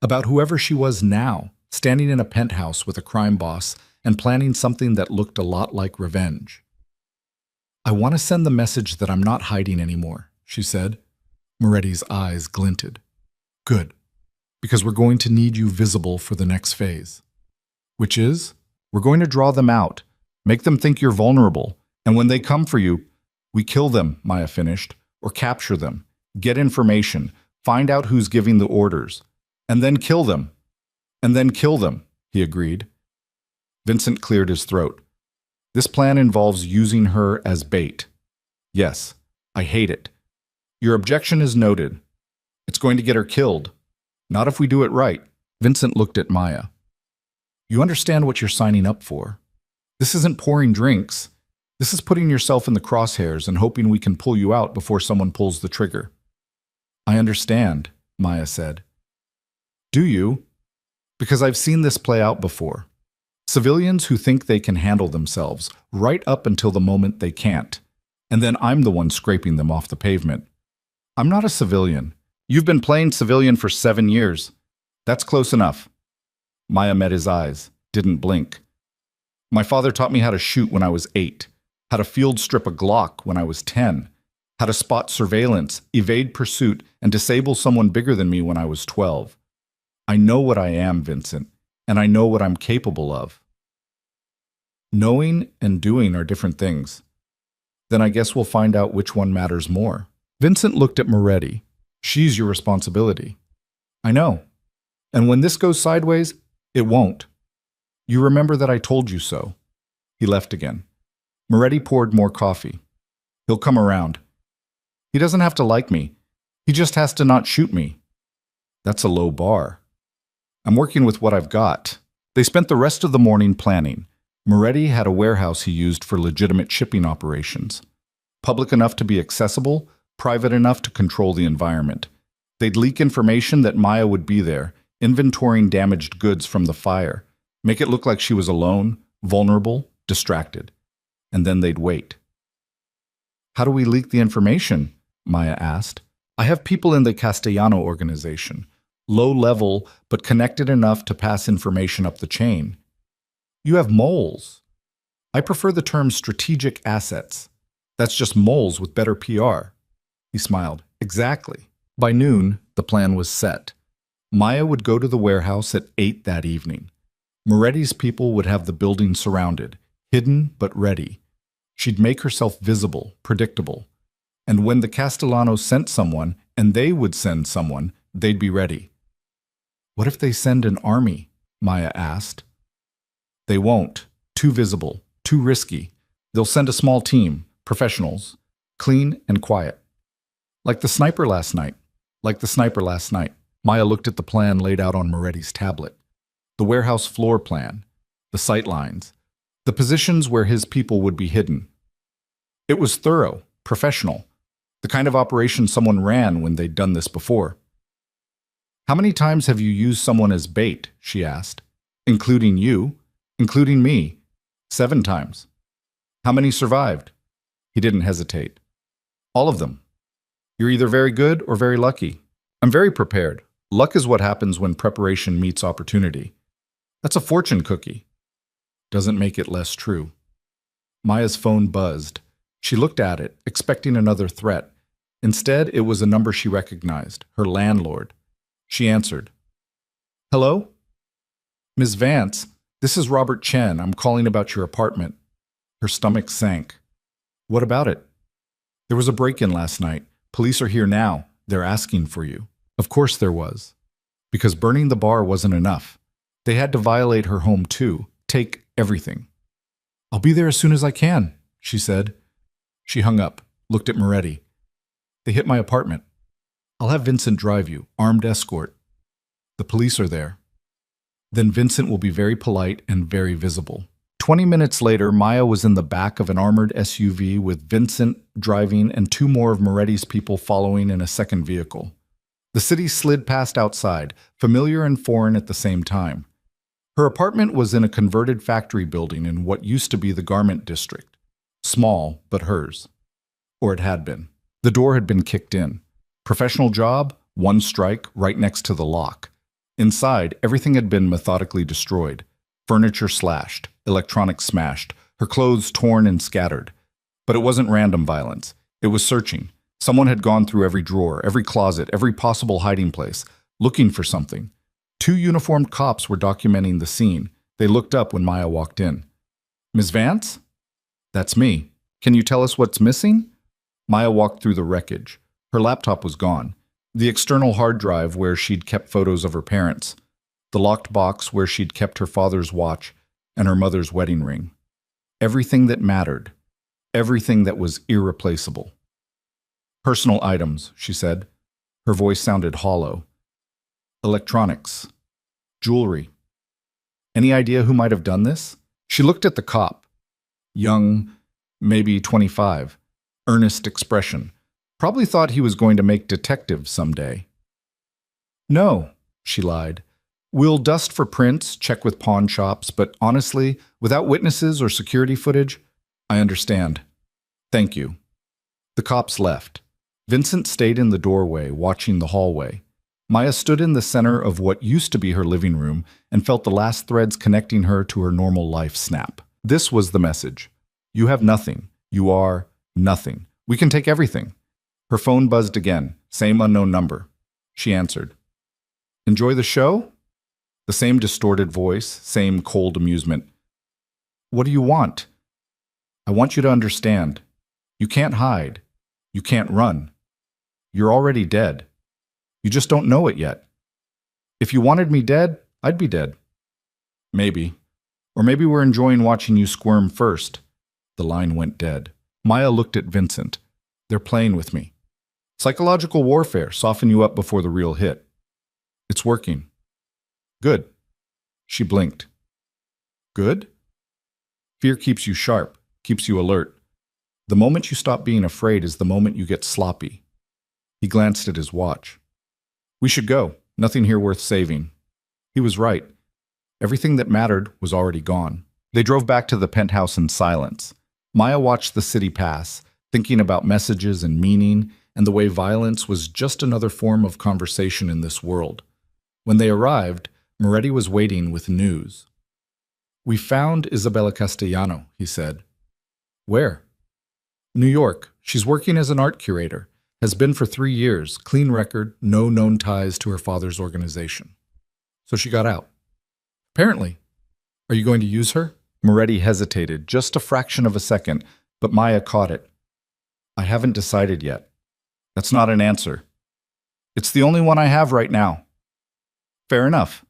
About whoever she was now, standing in a penthouse with a crime boss and planning something that looked a lot like revenge. "I want to send the message that I'm not hiding anymore," she said. Moretti's eyes glinted. "Good, because we're going to need you visible for the next phase." "Which is? We're going to draw them out, make them think you're vulnerable, and when they come for you, we kill them," Maya finished, "or capture them, get information, find out who's giving the orders, and then kill them. And then kill them," he agreed. Vincent cleared his throat. "This plan involves using her as bait." "Yes, I hate it. Your objection is noted. It's going to get her killed. Not if we do it right." Vincent looked at Maya. "You understand what you're signing up for. This isn't pouring drinks. This is putting yourself in the crosshairs and hoping we can pull you out before someone pulls the trigger." "I understand," Maya said. "Do you? Because I've seen this play out before. Civilians who think they can handle themselves, right up until the moment they can't. And then I'm the one scraping them off the pavement. I'm not a civilian. You've been playing civilian for 7 years. That's close enough." Maya met his eyes, didn't blink. "My father taught me how to shoot when I was 8, how to field strip a Glock when I was 10, how to spot surveillance, evade pursuit, and disable someone bigger than me when I was 12. I know what I am, Vincent, and I know what I'm capable of." "Knowing and doing are different things. Then I guess we'll find out which one matters more." Vincent looked at Moretti. "She's your responsibility." "I know. And when this goes sideways, it won't. You remember that I told you so." He left again. Moretti poured more coffee. "He'll come around. He doesn't have to like me. He just has to not shoot me." "That's a low bar." "I'm working with what I've got." They spent the rest of the morning planning. Moretti had a warehouse he used for legitimate shipping operations. Public enough to be accessible, private enough to control the environment. They'd leak information that Maya would be there, inventorying damaged goods from the fire, make it look like she was alone, vulnerable, distracted. And then they'd wait. "How do we leak the information?" Maya asked. "I have people in the Castellano organization, low level but connected enough to pass information up the chain." "You have moles." "I prefer the term strategic assets. That's just moles with better PR." He smiled. "Exactly." By noon, the plan was set. Maya would go to the warehouse at 8 that evening. Moretti's people would have the building surrounded, hidden but ready. She'd make herself visible, predictable. And when the Castellanos sent someone, and they would send someone, they'd be ready. "What if they send an army?" Maya asked. "They won't. Too visible, too risky. They'll send a small team, professionals, clean and quiet. Like the sniper last night. Like the sniper last night." Maya looked at the plan laid out on Moretti's tablet. The warehouse floor plan, the sight lines, the positions where his people would be hidden. It was thorough, professional, the kind of operation someone ran when they'd done this before. "How many times have you used someone as bait?" she asked. "Including you, including me." 7 times. "How many survived?" He didn't hesitate. "All of them. You're either very good or very lucky. I'm very prepared. Luck is what happens when preparation meets opportunity. That's a fortune cookie." Doesn't make it less true. Maya's phone buzzed. She looked at it, expecting another threat. Instead, it was a number she recognized, her landlord. She answered. "Hello? Ms. Vance, this is Robert Chen. I'm calling about your apartment." Her stomach sank. "What about it?" "There was a break-in last night. Police are here now. They're asking for you." Of course there was. Because burning the bar wasn't enough. They had to violate her home too, take everything. I'll be there as soon as I can, she said. She hung up, looked at Moretti. They hit my apartment. I'll have Vincent drive you, armed escort. The police are there. Then Vincent will be very polite and very visible. 20 minutes later, Maya was in the back of an armored SUV with Vincent driving and two more of Moretti's people following in a second vehicle. The city slid past outside, familiar and foreign at the same time. Her apartment was in a converted factory building in what used to be the garment district. Small, but hers. Or it had been. The door had been kicked in. Professional job, one strike, right next to the lock. Inside, everything had been methodically destroyed. Furniture slashed, electronics smashed, her clothes torn and scattered. But it wasn't random violence. It was searching. Someone had gone through every drawer, every closet, every possible hiding place, looking for something. Two uniformed cops were documenting the scene. They looked up when Maya walked in. Ms. Vance? That's me. Can you tell us what's missing? Maya walked through the wreckage. Her laptop was gone. The external hard drive where she'd kept photos of her parents. The locked box where she'd kept her father's watch and her mother's wedding ring. Everything that mattered. Everything that was irreplaceable. Personal items, she said. Her voice sounded hollow. Electronics. Jewelry. Any idea who might have done this? She looked at the cop. Young, maybe 25. Earnest expression. Probably thought he was going to make detective someday. No, she lied. We'll dust for prints, check with pawn shops, but honestly, without witnesses or security footage, I understand. Thank you. The cops left. Vincent stayed in the doorway, watching the hallway. Maya stood in the center of what used to be her living room and felt the last threads connecting her to her normal life snap. This was the message. You have nothing. You are nothing. We can take everything. Her phone buzzed again, same unknown number. She answered. Enjoy the show? The same distorted voice, same cold amusement. What do you want? I want you to understand. You can't hide. You can't run. You're already dead. You just don't know it yet. If you wanted me dead, I'd be dead. Maybe. Or maybe we're enjoying watching you squirm first. The line went dead. Maya looked at Vincent. They're playing with me. Psychological warfare, soften you up before the real hit. It's working. Good. She blinked. Good? Fear keeps you sharp, keeps you alert. The moment you stop being afraid is the moment you get sloppy. He glanced at his watch. We should go. Nothing here worth saving. He was right. Everything that mattered was already gone. They drove back to the penthouse in silence. Maya watched the city pass, thinking about messages and meaning, and the way violence was just another form of conversation in this world. When they arrived, Moretti was waiting with news. We found Isabella Castellano, he said. Where? New York. She's working as an art curator. Has been for 3 years. Clean record, no known ties to her father's organization. So she got out. Apparently. Are you going to use her? Moretti hesitated, just a fraction of a second, but Maya caught it. I haven't decided yet. That's not an answer. It's the only one I have right now. Fair enough.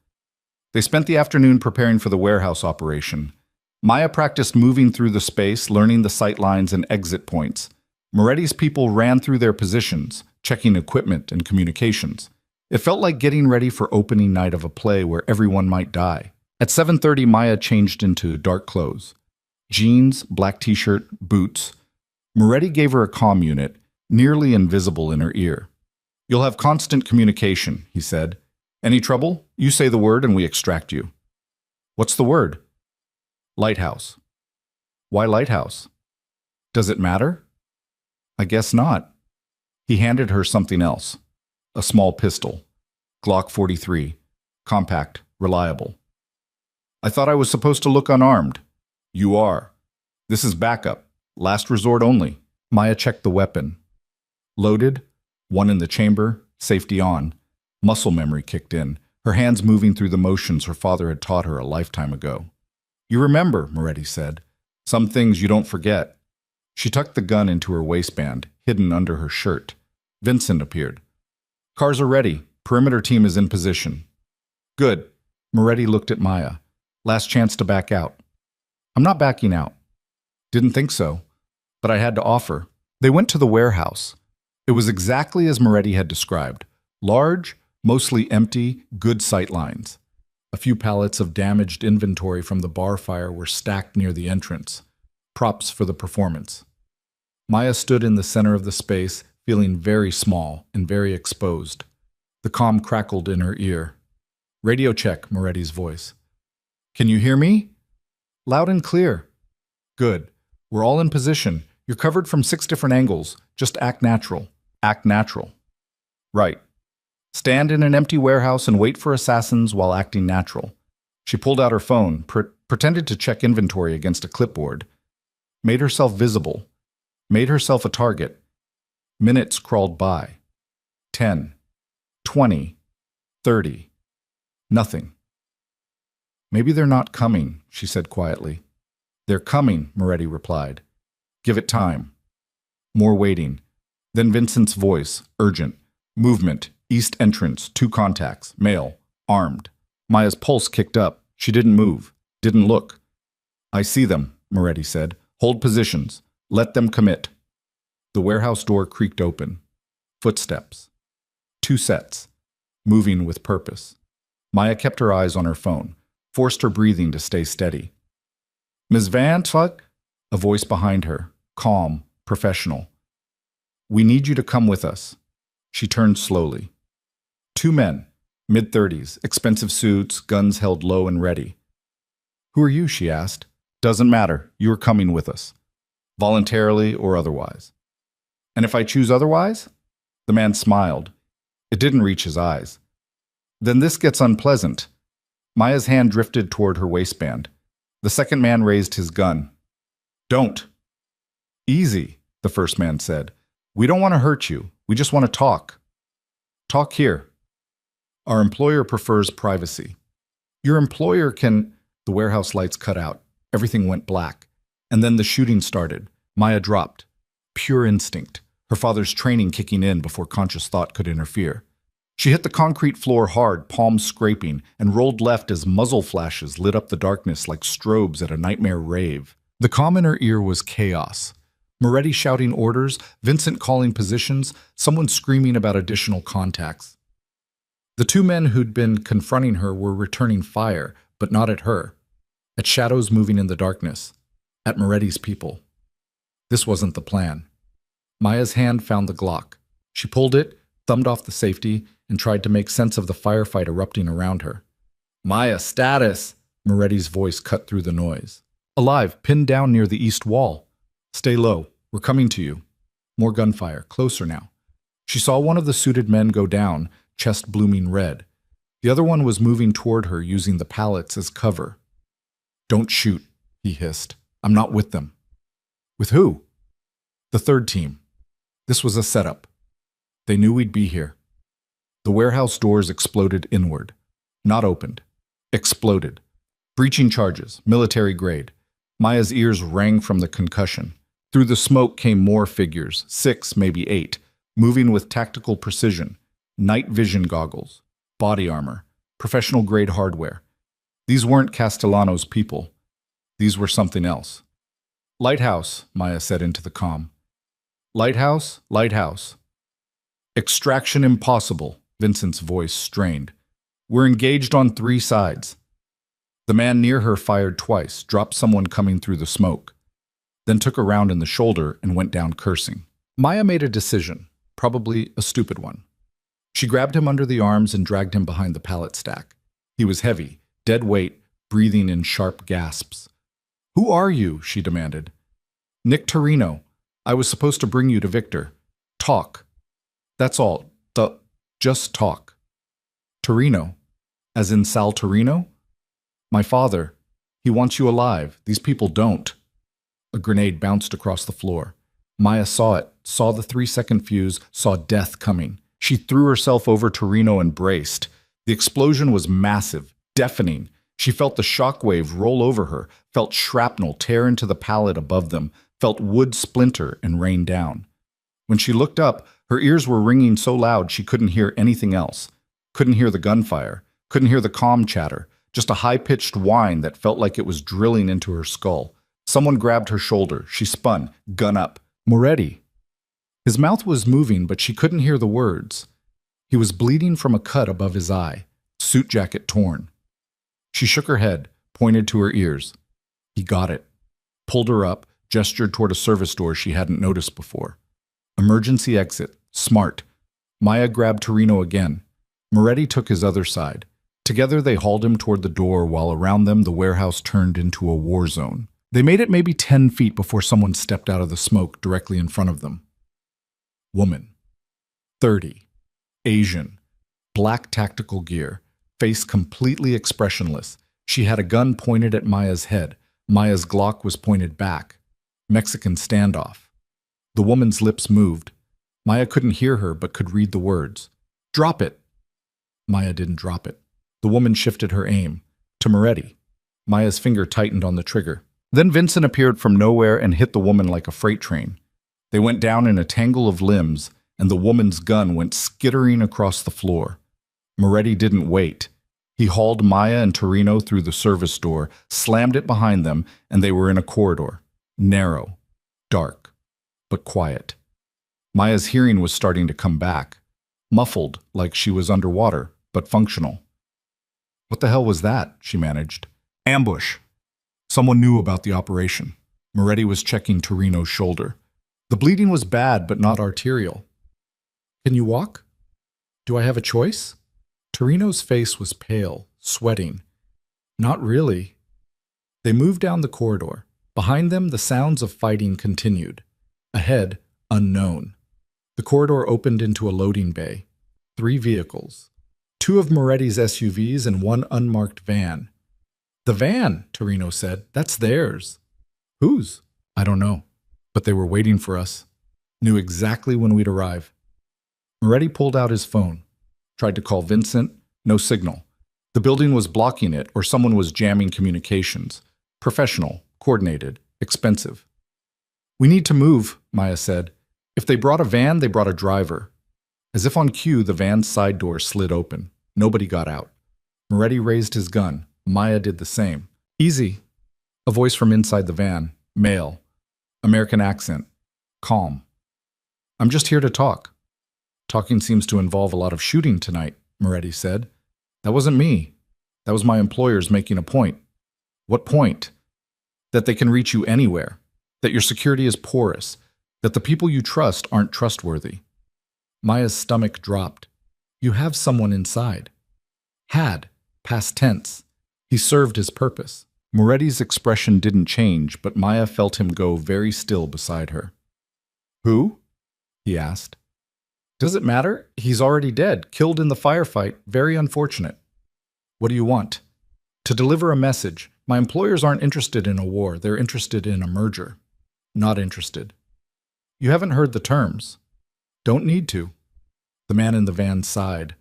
They spent the afternoon preparing for the warehouse operation. Maya practiced moving through the space, learning the sight lines and exit points. Moretti's people ran through their positions, checking equipment and communications. It felt like getting ready for opening night of a play where everyone might die. At 7:30, Maya changed into dark clothes. Jeans, black t-shirt, boots. Moretti gave her a comm unit, nearly invisible in her ear. You'll have constant communication, he said. Any trouble? You say the word and we extract you. What's the word? Lighthouse. Why lighthouse? Does it matter? I guess not. He handed her something else. A small pistol. Glock 43. Compact. Reliable. I thought I was supposed to look unarmed. You are. This is backup. Last resort only. Maya checked the weapon. Loaded. One in the chamber. Safety on. Muscle memory kicked in, her hands moving through the motions her father had taught her a lifetime ago. You remember, Moretti said. Some things you don't forget. She tucked the gun into her waistband, hidden under her shirt. Vincent appeared. Cars are ready. Perimeter team is in position. Good. Moretti looked at Maya. Last chance to back out. I'm not backing out. Didn't think so, but I had to offer. They went to the warehouse. It was exactly as Moretti had described. Large, mostly empty, good sight lines. A few pallets of damaged inventory from the bar fire were stacked near the entrance. Props for the performance. Maya stood in the center of the space, feeling very small and very exposed. The comm crackled in her ear. Radio check, Moretti's voice. Can you hear me? Loud and clear. Good. We're all in position. You're covered from 6 different angles. Just act natural. Act natural. Right. Stand in an empty warehouse and wait for assassins while acting natural. She pulled out her phone, pretended to check inventory against a clipboard, made herself visible, made herself a target. Minutes crawled by. 10, 20, 30. Nothing. Maybe they're not coming, she said quietly. They're coming, Moretti replied. Give it time. More waiting. Then Vincent's voice, urgent. Movement, east entrance, 2 contacts, male, armed. Maya's pulse kicked up. She didn't move, didn't look. I see them, Moretti said. Hold positions. Let them commit. The warehouse door creaked open. Footsteps. 2 sets. Moving with purpose. Maya kept her eyes on her phone, forced her breathing to stay steady. Ms. Van Tuck? A voice behind her, calm, professional. We need you to come with us. She turned slowly. 2 men, mid-30s, expensive suits, guns held low and ready. Who are you, she asked. Doesn't matter, you are coming with us. Voluntarily or otherwise. And if I choose otherwise? The man smiled. It didn't reach his eyes. Then this gets unpleasant. Maya's hand drifted toward her waistband. The second man raised his gun. Don't. Easy, the first man said. We don't want to hurt you. We just want to talk. Talk here. Our employer prefers privacy. Your employer can... The warehouse lights cut out. Everything went black. And then the shooting started. Maya dropped. Pure instinct. Her father's training kicking in before conscious thought could interfere. She hit the concrete floor hard, palms scraping, and rolled left as muzzle flashes lit up the darkness like strobes at a nightmare rave. The comm in her ear was chaos. Moretti shouting orders, Vincent calling positions, someone screaming about additional contacts. The 2 men who'd been confronting her were returning fire, but not at her. At shadows moving in the darkness. At Moretti's people. This wasn't the plan. Maya's hand found the Glock. She pulled it, thumbed off the safety, and tried to make sense of the firefight erupting around her. Maya, status! Moretti's voice cut through the noise. Alive, pinned down near the east wall. Stay low. We're coming to you. More gunfire. Closer now. She saw one of the suited men go down, chest blooming red. The other one was moving toward her, using the pallets as cover. Don't shoot, he hissed. I'm not with them. With who? The 3rd team. This was a setup. They knew we'd be here. The warehouse doors exploded inward. Not opened. Exploded. Breaching charges, military grade. Maya's ears rang from the concussion. Through the smoke came more figures, 6, maybe 8, moving with tactical precision. Night vision goggles, body armor, professional-grade hardware. These weren't Castellano's people. These were something else. Lighthouse, Maya said into the comm. Lighthouse, lighthouse. Extraction impossible, Vincent's voice strained. We're engaged on 3 sides. The man near her fired twice, dropped someone coming through the smoke, then took a round in the shoulder and went down cursing. Maya made a decision, probably a stupid one. She grabbed him under the arms and dragged him behind the pallet stack. He was heavy, dead weight, breathing in sharp gasps. Who are you? She demanded. Nick Torino. I was supposed to bring you to Victor. Talk. That's all. Just talk. Torino. As in Sal Torino? My father. He wants you alive. These people don't. A grenade bounced across the floor. Maya saw it, saw the 3-second fuse, saw death coming. She threw herself over Torino and braced. The explosion was massive, deafening. She felt the shockwave roll over her, felt shrapnel tear into the pallet above them, felt wood splinter and rain down. When she looked up, her ears were ringing so loud she couldn't hear anything else. Couldn't hear the gunfire, couldn't hear the comm chatter, just a high-pitched whine that felt like it was drilling into her skull. Someone grabbed her shoulder. She spun, gun up. Moretti. His mouth was moving, but she couldn't hear the words. He was bleeding from a cut above his eye, suit jacket torn. She shook her head, pointed to her ears. He got it. Pulled her up, gestured toward a service door she hadn't noticed before. Emergency exit. Smart. Maya grabbed Torino again. Moretti took his other side. Together they hauled him toward the door while around them the warehouse turned into a war zone. They made it maybe 10 feet before someone stepped out of the smoke directly in front of them. Woman. 30. Asian. Black tactical gear. Face completely expressionless. She had a gun pointed at Maya's head. Maya's Glock was pointed back. Mexican standoff. The woman's lips moved. Maya couldn't hear her but could read the words. Drop it. Maya didn't drop it. The woman shifted her aim. To Moretti. Maya's finger tightened on the trigger. Then Vincent appeared from nowhere and hit the woman like a freight train. They went down in a tangle of limbs, and the woman's gun went skittering across the floor. Moretti didn't wait. He hauled Maya and Torino through the service door, slammed it behind them, and they were in a corridor. Narrow, dark, but quiet. Maya's hearing was starting to come back. Muffled, like she was underwater, but functional. What the hell was that? She managed. Ambush. Someone knew about the operation. Moretti was checking Torino's shoulder. The bleeding was bad, but not arterial. Can you walk? Do I have a choice? Torino's face was pale, sweating. Not really. They moved down the corridor. Behind them, the sounds of fighting continued. Ahead, unknown. The corridor opened into a loading bay. 3 vehicles. 2 of Moretti's SUVs and 1 unmarked van. The van, Torino said. That's theirs. Whose? I don't know. But they were waiting for us. Knew exactly when we'd arrive. Moretti pulled out his phone. Tried to call Vincent. No signal. The building was blocking it, or someone was jamming communications. Professional, coordinated, expensive. We need to move, Maya said. If they brought a van, they brought a driver. As if on cue, the van's side door slid open. Nobody got out. Moretti raised his gun. Maya did the same. Easy. A voice from inside the van. Male. American accent. Calm. I'm just here to talk. Talking seems to involve a lot of shooting tonight, Moretti said. That wasn't me. That was my employers making a point. What point? That they can reach you anywhere. That your security is porous. That the people you trust aren't trustworthy. Maya's stomach dropped. You have someone inside. Had. Past tense. He served his purpose. Moretti's expression didn't change, but Maya felt him go very still beside her. Who? He asked. Does it matter? He's already dead, killed in the firefight. Very unfortunate. What do you want? To deliver a message. My employers aren't interested in a war. They're interested in a merger. Not interested. You haven't heard the terms. Don't need to. The man in the van sighed.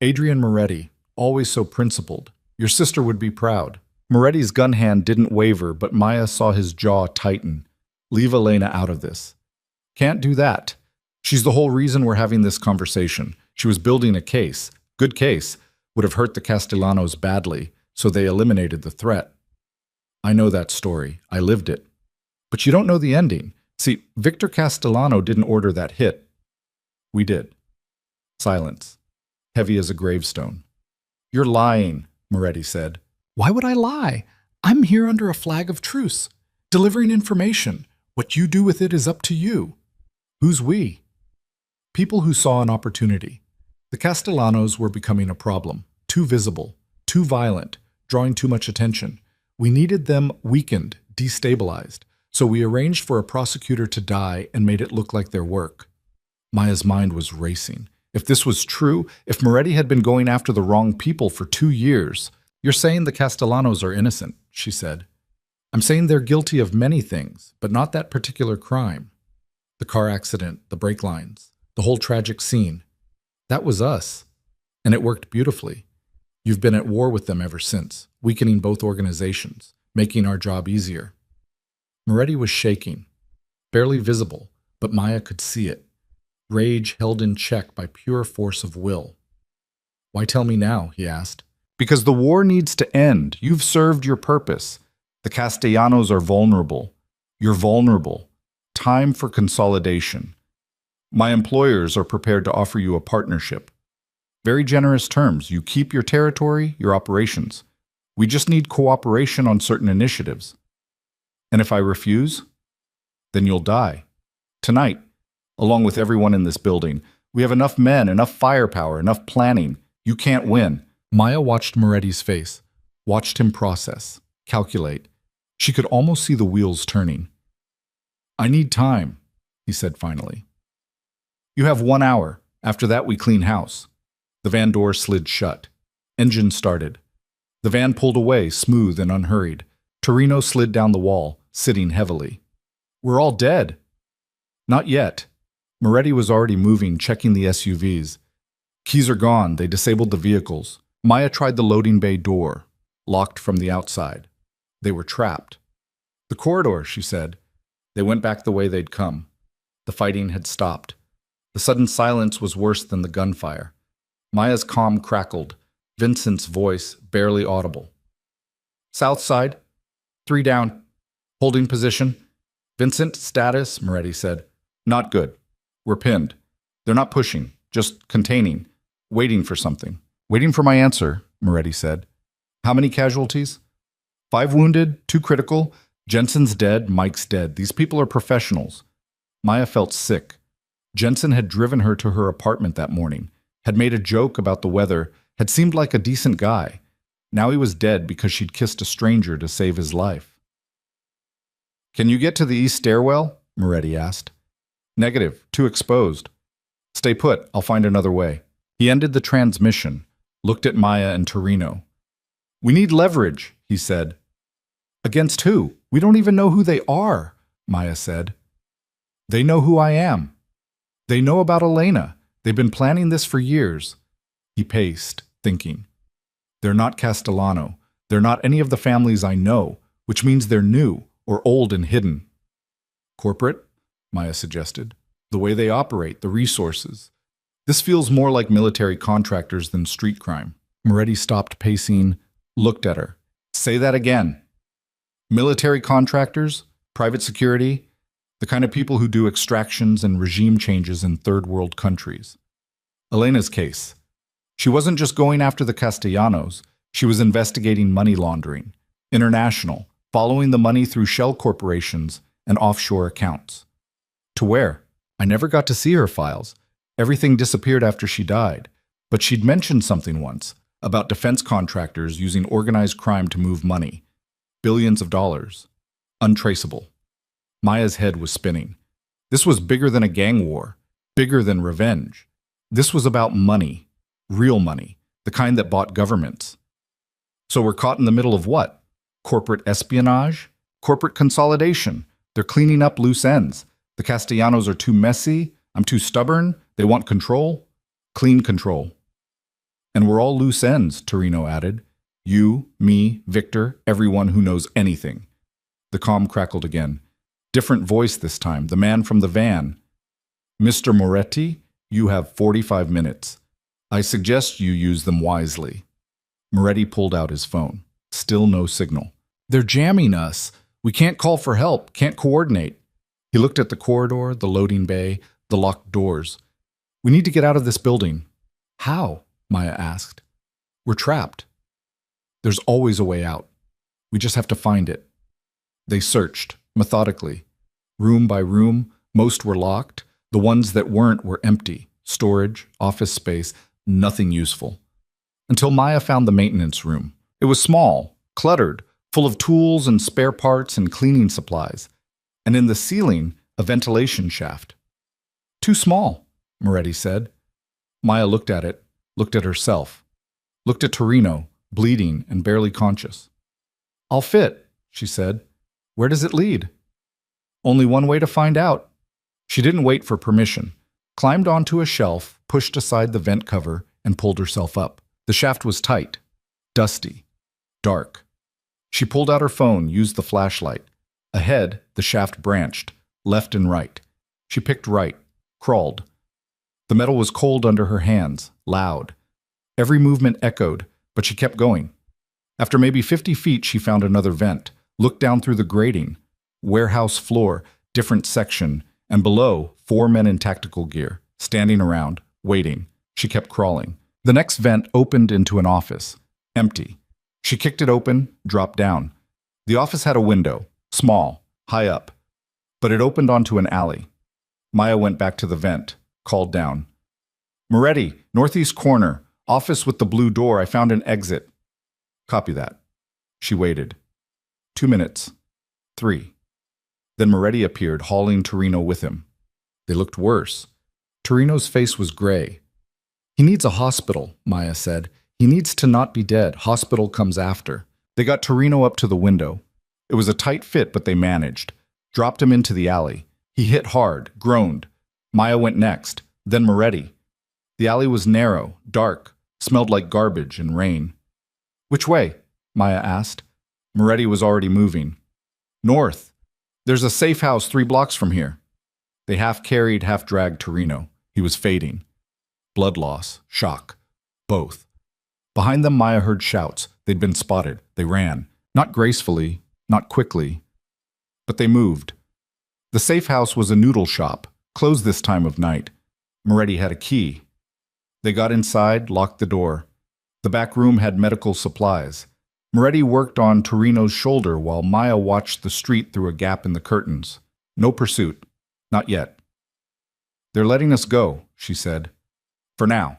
Adrian Moretti, always so principled. Your sister would be proud. Moretti's gun hand didn't waver, but Maya saw his jaw tighten. Leave Elena out of this. Can't do that. She's the whole reason we're having this conversation. She was building a case. Good case. Would have hurt the Castellanos badly, so they eliminated the threat. I know that story. I lived it. But you don't know the ending. See, Victor Castellano didn't order that hit. We did. Silence. Heavy as a gravestone. You're lying, Moretti said. Why would I lie? I'm here under a flag of truce, delivering information. What you do with it is up to you. Who's we? People who saw an opportunity. The Castellanos were becoming a problem, too visible, too violent, drawing too much attention. We needed them weakened, destabilized, so we arranged for a prosecutor to die and made it look like their work. Maya's mind was racing. If this was true, if Moretti had been going after the wrong people for 2 years, you're saying the Castellanos are innocent, she said. I'm saying they're guilty of many things, but not that particular crime. The car accident, the brake lines, the whole tragic scene. That was us. And it worked beautifully. You've been at war with them ever since, weakening both organizations, making our job easier. Moretti was shaking, barely visible, but Maya could see it. Rage held in check by pure force of will. Why tell me now? He asked. Because the war needs to end. You've served your purpose. The Castellanos are vulnerable. You're vulnerable. Time for consolidation. My employers are prepared to offer you a partnership. Very generous terms. You keep your territory, your operations. We just need cooperation on certain initiatives. And if I refuse, then you'll die. Tonight, along with everyone in this building, we have enough men, enough firepower, enough planning. You can't win. Maya watched Moretti's face, watched him process, calculate. She could almost see the wheels turning. I need time, he said finally. You have 1 hour. After that, we clean house. The van door slid shut. Engine started. The van pulled away, smooth and unhurried. Torino slid down the wall, sitting heavily. We're all dead. Not yet. Moretti was already moving, checking the SUVs. Keys are gone. They disabled the vehicles. Maya tried the loading bay door, locked from the outside. They were trapped. The corridor, she said. They went back the way they'd come. The fighting had stopped. The sudden silence was worse than the gunfire. Maya's calm crackled, Vincent's voice barely audible. South side, 3 down, holding position. Vincent, status, Moretti said. Not good. We're pinned. They're not pushing, just containing, waiting for something. Waiting for my answer, Moretti said. How many casualties? 5 wounded, 2 critical. Jensen's dead, Mike's dead. These people are professionals. Maya felt sick. Jensen had driven her to her apartment that morning, had made a joke about the weather, had seemed like a decent guy. Now he was dead because she'd kissed a stranger to save his life. Can you get to the east stairwell? Moretti asked. Negative, too exposed. Stay put, I'll find another way. He ended the transmission, looked at Maya and Torino. We need leverage, he said. Against who? We don't even know who they are, Maya said. They know who I am. They know about Elena. They've been planning this for years. He paced, thinking. They're not Castellano. They're not any of the families I know, which means they're new or old and hidden. Corporate? Maya suggested. The way they operate, the resources. This feels more like military contractors than street crime. Moretti stopped pacing, looked at her. Say that again. Military contractors? Private security? The kind of people who do extractions and regime changes in third world countries. Elena's case. She wasn't just going after the Castellanos. She was investigating money laundering. International. Following the money through shell corporations and offshore accounts. To where? I never got to see her files. Everything disappeared after she died. But she'd mentioned something once about defense contractors using organized crime to move money. Billions of dollars. Untraceable. Maya's head was spinning. This was bigger than a gang war. Bigger than revenge. This was about money. Real money. The kind that bought governments. So we're caught in the middle of what? Corporate espionage? Corporate consolidation. They're cleaning up loose ends. The Castellanos are too messy. I'm too stubborn. They want control. Clean control. And we're all loose ends, Torino added. You, me, Victor, everyone who knows anything. The calm crackled again. Different voice this time, the man from the van. Mr. Moretti, you have 45 minutes. I suggest you use them wisely. Moretti pulled out his phone. Still no signal. They're jamming us. We can't call for help, can't coordinate. He looked at the corridor, the loading bay, the locked doors. We need to get out of this building. How? Maya asked. We're trapped. There's always a way out. We just have to find it. They searched, methodically. Room by room, most were locked. The ones that weren't were empty. Storage, office space, nothing useful. Until Maya found the maintenance room. It was small, cluttered, full of tools and spare parts and cleaning supplies. And in the ceiling, a ventilation shaft. Too small, Moretti said. Maya looked at it, looked at herself, looked at Torino, bleeding and barely conscious. I'll fit, she said. Where does it lead? Only one way to find out. She didn't wait for permission, climbed onto a shelf, pushed aside the vent cover, and pulled herself up. The shaft was tight, dusty, dark. She pulled out her phone, used the flashlight. Ahead, the shaft branched, left and right. She picked right, crawled. The metal was cold under her hands, loud. Every movement echoed, but she kept going. After maybe 50 feet, she found another vent, looked down through the grating. Warehouse floor, different section, and below, 4 men in tactical gear, standing around, waiting. She kept crawling. The next vent opened into an office. Empty. She kicked it open, dropped down. The office had a window, small, high up, but it opened onto an alley. Maya went back to the vent, called down. Moretti, northeast corner, office with the blue door. I found an exit. Copy that. She waited. 2 minutes. 3. Then Moretti appeared, hauling Torino with him. They looked worse. Torino's face was gray. He needs a hospital, Maya said. He needs to not be dead. Hospital comes after. They got Torino up to the window. It was a tight fit, but they managed. Dropped him into the alley. He hit hard, groaned. Maya went next, then Moretti. The alley was narrow, dark, smelled like garbage and rain. Which way? Maya asked. Moretti was already moving. North. There's a safe house 3 blocks from here. They half carried, half dragged Torino. He was fading. Blood loss, shock, both. Behind them, Maya heard shouts. They'd been spotted. They ran. Not gracefully, not quickly, but they moved. The safe house was a noodle shop, closed this time of night. Moretti had a key. They got inside, locked the door. The back room had medical supplies. Moretti worked on Torino's shoulder while Maya watched the street through a gap in the curtains. No pursuit. Not yet. They're letting us go, she said. For now.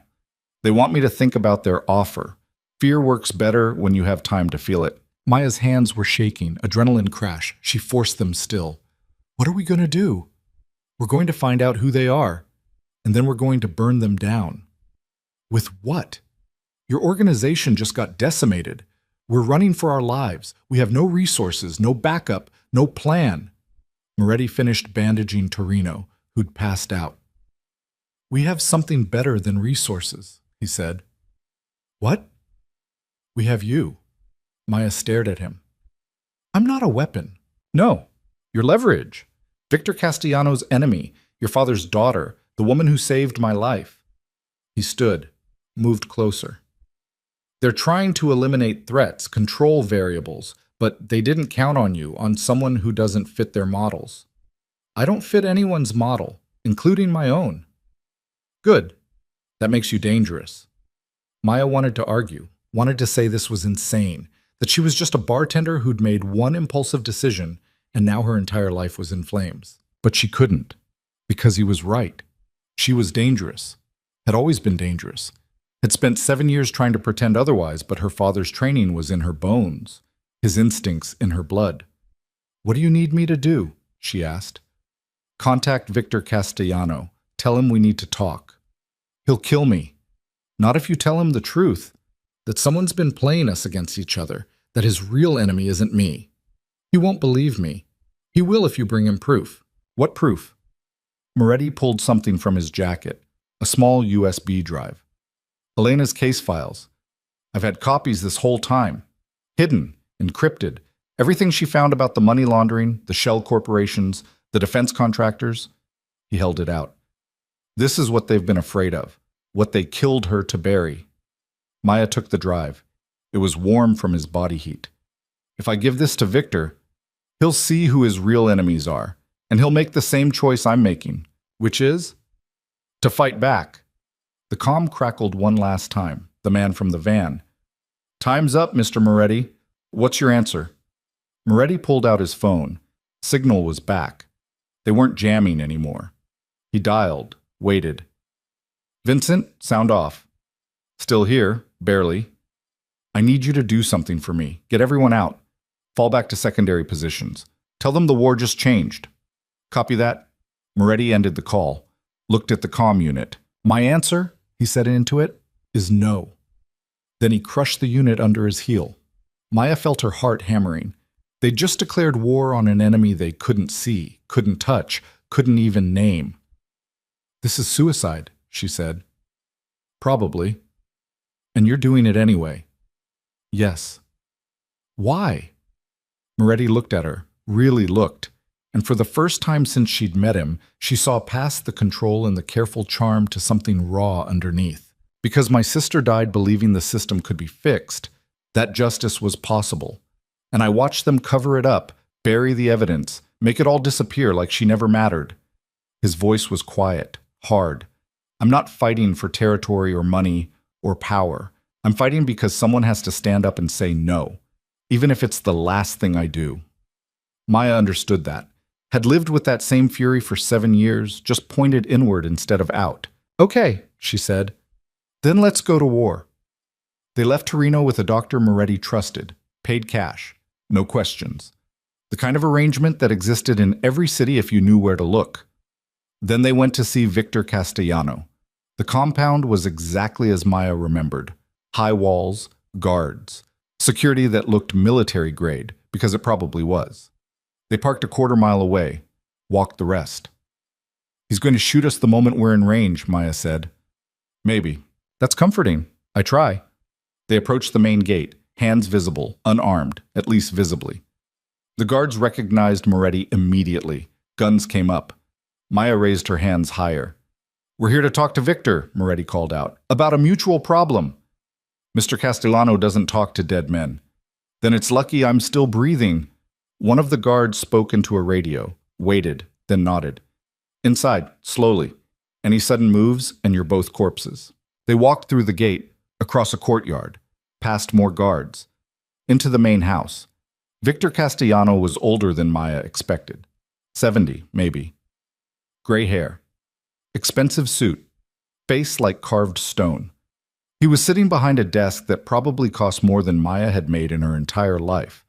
They want me to think about their offer. Fear works better when you have time to feel it. Maya's hands were shaking, adrenaline crash. She forced them still. What are we going to do? We're going to find out who they are, and then we're going to burn them down. With what? Your organization just got decimated. We're running for our lives. We have no resources, no backup, no plan. Moretti finished bandaging Torino, who'd passed out. We have something better than resources, he said. What? We have you. Maya stared at him. I'm not a weapon. No, you're leverage. Victor Castellano's enemy, your father's daughter, the woman who saved my life. He stood, moved closer. They're trying to eliminate threats, control variables, but they didn't count on you, on someone who doesn't fit their models. I don't fit anyone's model, including my own. Good. That makes you dangerous. Maya wanted to argue, wanted to say this was insane, that she was just a bartender who'd made one impulsive decision and now her entire life was in flames. But she couldn't, because he was right. She was dangerous, had always been dangerous, had spent 7 years trying to pretend otherwise, but her father's training was in her bones, his instincts in her blood. What do you need me to do? She asked. Contact Victor Castellano. Tell him we need to talk. He'll kill me. Not if you tell him the truth, that someone's been playing us against each other, that his real enemy isn't me. He won't believe me. He will if you bring him proof. What proof? Moretti pulled something from his jacket, a small USB drive. Elena's case files. I've had copies this whole time. Hidden, encrypted. Everything she found about the money laundering, the shell corporations, the defense contractors. He held it out. This is what they've been afraid of, what they killed her to bury. Maya took the drive. It was warm from his body heat. If I give this to Victor, he'll see who his real enemies are, and he'll make the same choice I'm making, which is to fight back. The comm crackled one last time, the man from the van. Time's up, Mr. Moretti. What's your answer? Moretti pulled out his phone. Signal was back. They weren't jamming anymore. He dialed, waited. Vincent, sound off. Still here, barely. I need you to do something for me. Get everyone out. Fall back to secondary positions. Tell them the war just changed. Copy that? Moretti ended the call, looked at the comm unit. My answer, he said into it, is no. Then he crushed the unit under his heel. Maya felt her heart hammering. They'd just declared war on an enemy they couldn't see, couldn't touch, couldn't even name. This is suicide, she said. Probably. And you're doing it anyway. Yes. Why? Moretti looked at her, really looked, and for the first time since she'd met him, she saw past the control and the careful charm to something raw underneath. Because my sister died believing the system could be fixed, that justice was possible, And I watched them cover it up, bury the evidence, make it all disappear like she never mattered. His voice was quiet, hard. I'm not fighting for territory or money or power. I'm fighting because someone has to stand up and say no, even if it's the last thing I do. Maya understood that, had lived with that same fury for 7 years, just pointed inward instead of out. Okay, she said. Then let's go to war. They left Torino with a doctor Moretti trusted, paid cash, no questions. The kind of arrangement that existed in every city if you knew where to look. Then they went to see Victor Castellano. The compound was exactly as Maya remembered. High walls, guards, security that looked military grade, because it probably was. They parked a quarter-mile away, walked the rest. He's going to shoot us the moment we're in range, Maya said. Maybe. That's comforting. I try. They approached the main gate, hands visible, unarmed, at least visibly. The guards recognized Moretti immediately. Guns came up. Maya raised her hands higher. We're here to talk to Victor, Moretti called out, about a mutual problem. Mr. Castellano doesn't talk to dead men. Then it's lucky I'm still breathing. One of the guards spoke into a radio, waited, then nodded. Inside, slowly. Any sudden moves, and you're both corpses. They walked through the gate, across a courtyard, past more guards, into the main house. Victor Castellano was older than Maya expected. 70, maybe. Gray hair. Expensive suit. Face like carved stone. He was sitting behind a desk that probably cost more than Maya had made in her entire life,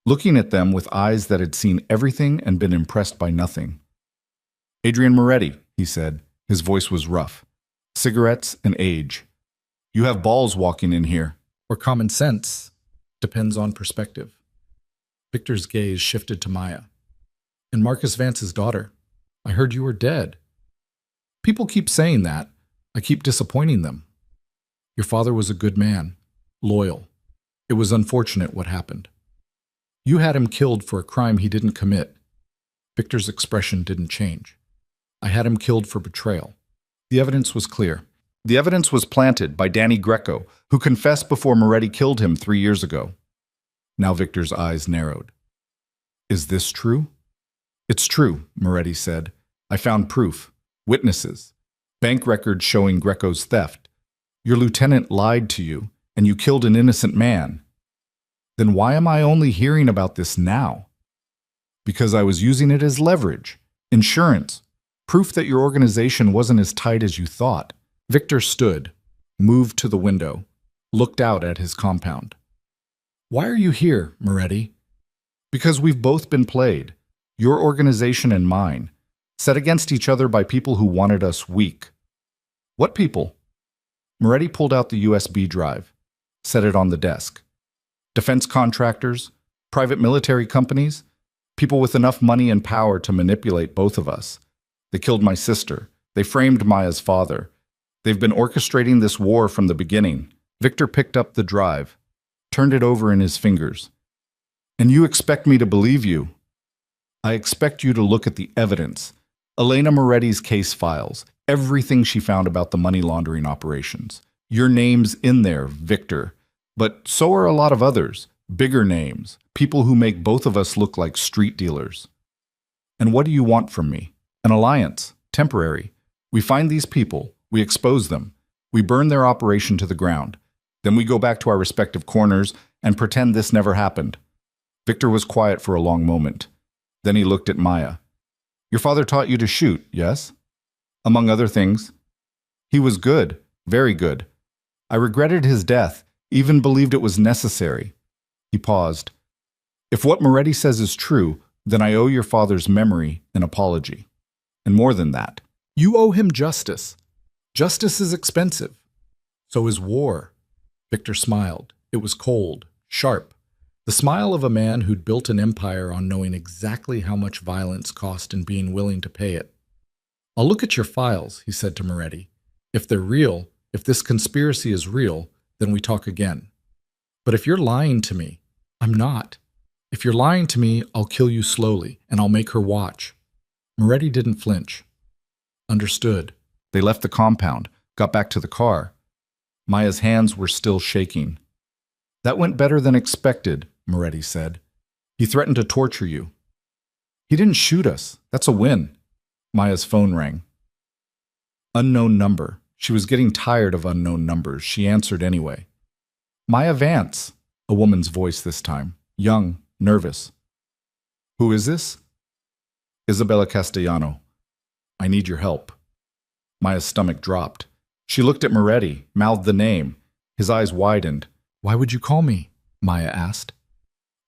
looking at them with eyes that had seen everything and been impressed by nothing. Adrian Moretti, he said. His voice was rough. Cigarettes and age. You have balls walking in here. Or common sense. Depends on perspective. Victor's gaze shifted to Maya. And Marcus Vance's daughter. I heard you were dead. People keep saying that. I keep disappointing them. Your father was a good man, loyal. It was unfortunate what happened. You had him killed for a crime he didn't commit. Victor's expression didn't change. I had him killed for betrayal. The evidence was clear. The evidence was planted by Danny Greco, who confessed before Moretti killed him 3 years ago. Now Victor's eyes narrowed. Is this true? It's true, Moretti said. I found proof, witnesses, bank records showing Greco's theft. Your lieutenant lied to you, and you killed an innocent man. Then why am I only hearing about this now? Because I was using it as leverage, insurance, proof that your organization wasn't as tight as you thought. Victor stood, moved to the window, looked out at his compound. Why are you here, Moretti? Because we've both been played, your organization and mine, set against each other by people who wanted us weak. What people? Moretti pulled out the USB drive, set it on the desk. Defense contractors, private military companies, people with enough money and power to manipulate both of us. They killed my sister. They framed Maya's father. They've been orchestrating this war from the beginning. Victor picked up the drive, turned it over in his fingers. And you expect me to believe you? I expect you to look at the evidence. Elena Moretti's case files, everything she found about the money laundering operations. Your name's in there, Victor. But so are a lot of others, bigger names, people who make both of us look like street dealers. And what do you want from me? An alliance, temporary. We find these people, we expose them, we burn their operation to the ground. Then we go back to our respective corners and pretend this never happened. Victor was quiet for a long moment. Then he looked at Maya. Your father taught you to shoot, yes? Among other things. He was good, very good. I regretted his death, even believed it was necessary. He paused. If what Moretti says is true, then I owe your father's memory an apology. And more than that, you owe him justice. Justice is expensive. So is war. Victor smiled. It was cold, sharp. The smile of a man who'd built an empire on knowing exactly how much violence cost and being willing to pay it. I'll look at your files, he said to Moretti. If they're real, if this conspiracy is real, then we talk again. But if you're lying to me, I'm not. If you're lying to me, I'll kill you slowly, and I'll make her watch. Moretti didn't flinch. Understood. They left the compound, got back to the car. Maya's hands were still shaking. That went better than expected, Moretti said. He threatened to torture you. He didn't shoot us. That's a win. Maya's phone rang. Unknown number. She was getting tired of unknown numbers. She answered anyway. Maya Vance, a woman's voice this time, young, nervous. Who is this? Isabella Castellano. I need your help. Maya's stomach dropped. She looked at Moretti, mouthed the name. His eyes widened. Why would you call me? Maya asked.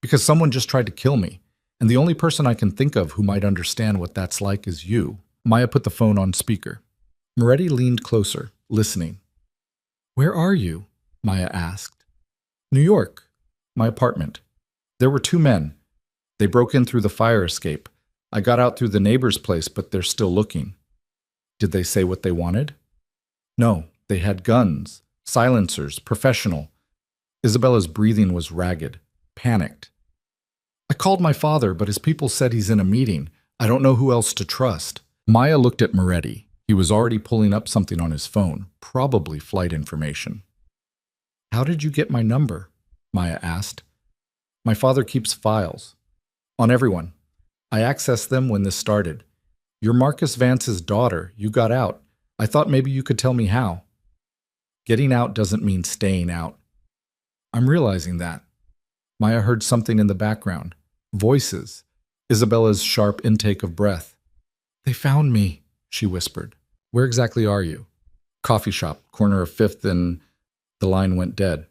Because someone just tried to kill me, and the only person I can think of who might understand what that's like is you. Maya put the phone on speaker. Moretti leaned closer, listening. Where are you? Maya asked. New York. My apartment. There were 2 men. They broke in through the fire escape. I got out through the neighbor's place, but they're still looking. Did they say what they wanted? No, they had guns, silencers, professional. Isabella's breathing was ragged, panicked. I called my father, but his people said he's in a meeting. I don't know who else to trust. Maya looked at Moretti. He was already pulling up something on his phone, probably flight information. How did you get my number? Maya asked. My father keeps files. On everyone. I accessed them when this started. You're Marcus Vance's daughter. You got out. I thought maybe you could tell me how. Getting out doesn't mean staying out. I'm realizing that. Maya heard something in the background. Voices. Isabella's sharp intake of breath. They found me, she whispered. Where exactly are you? Coffee shop, corner of 5th and... The line went dead.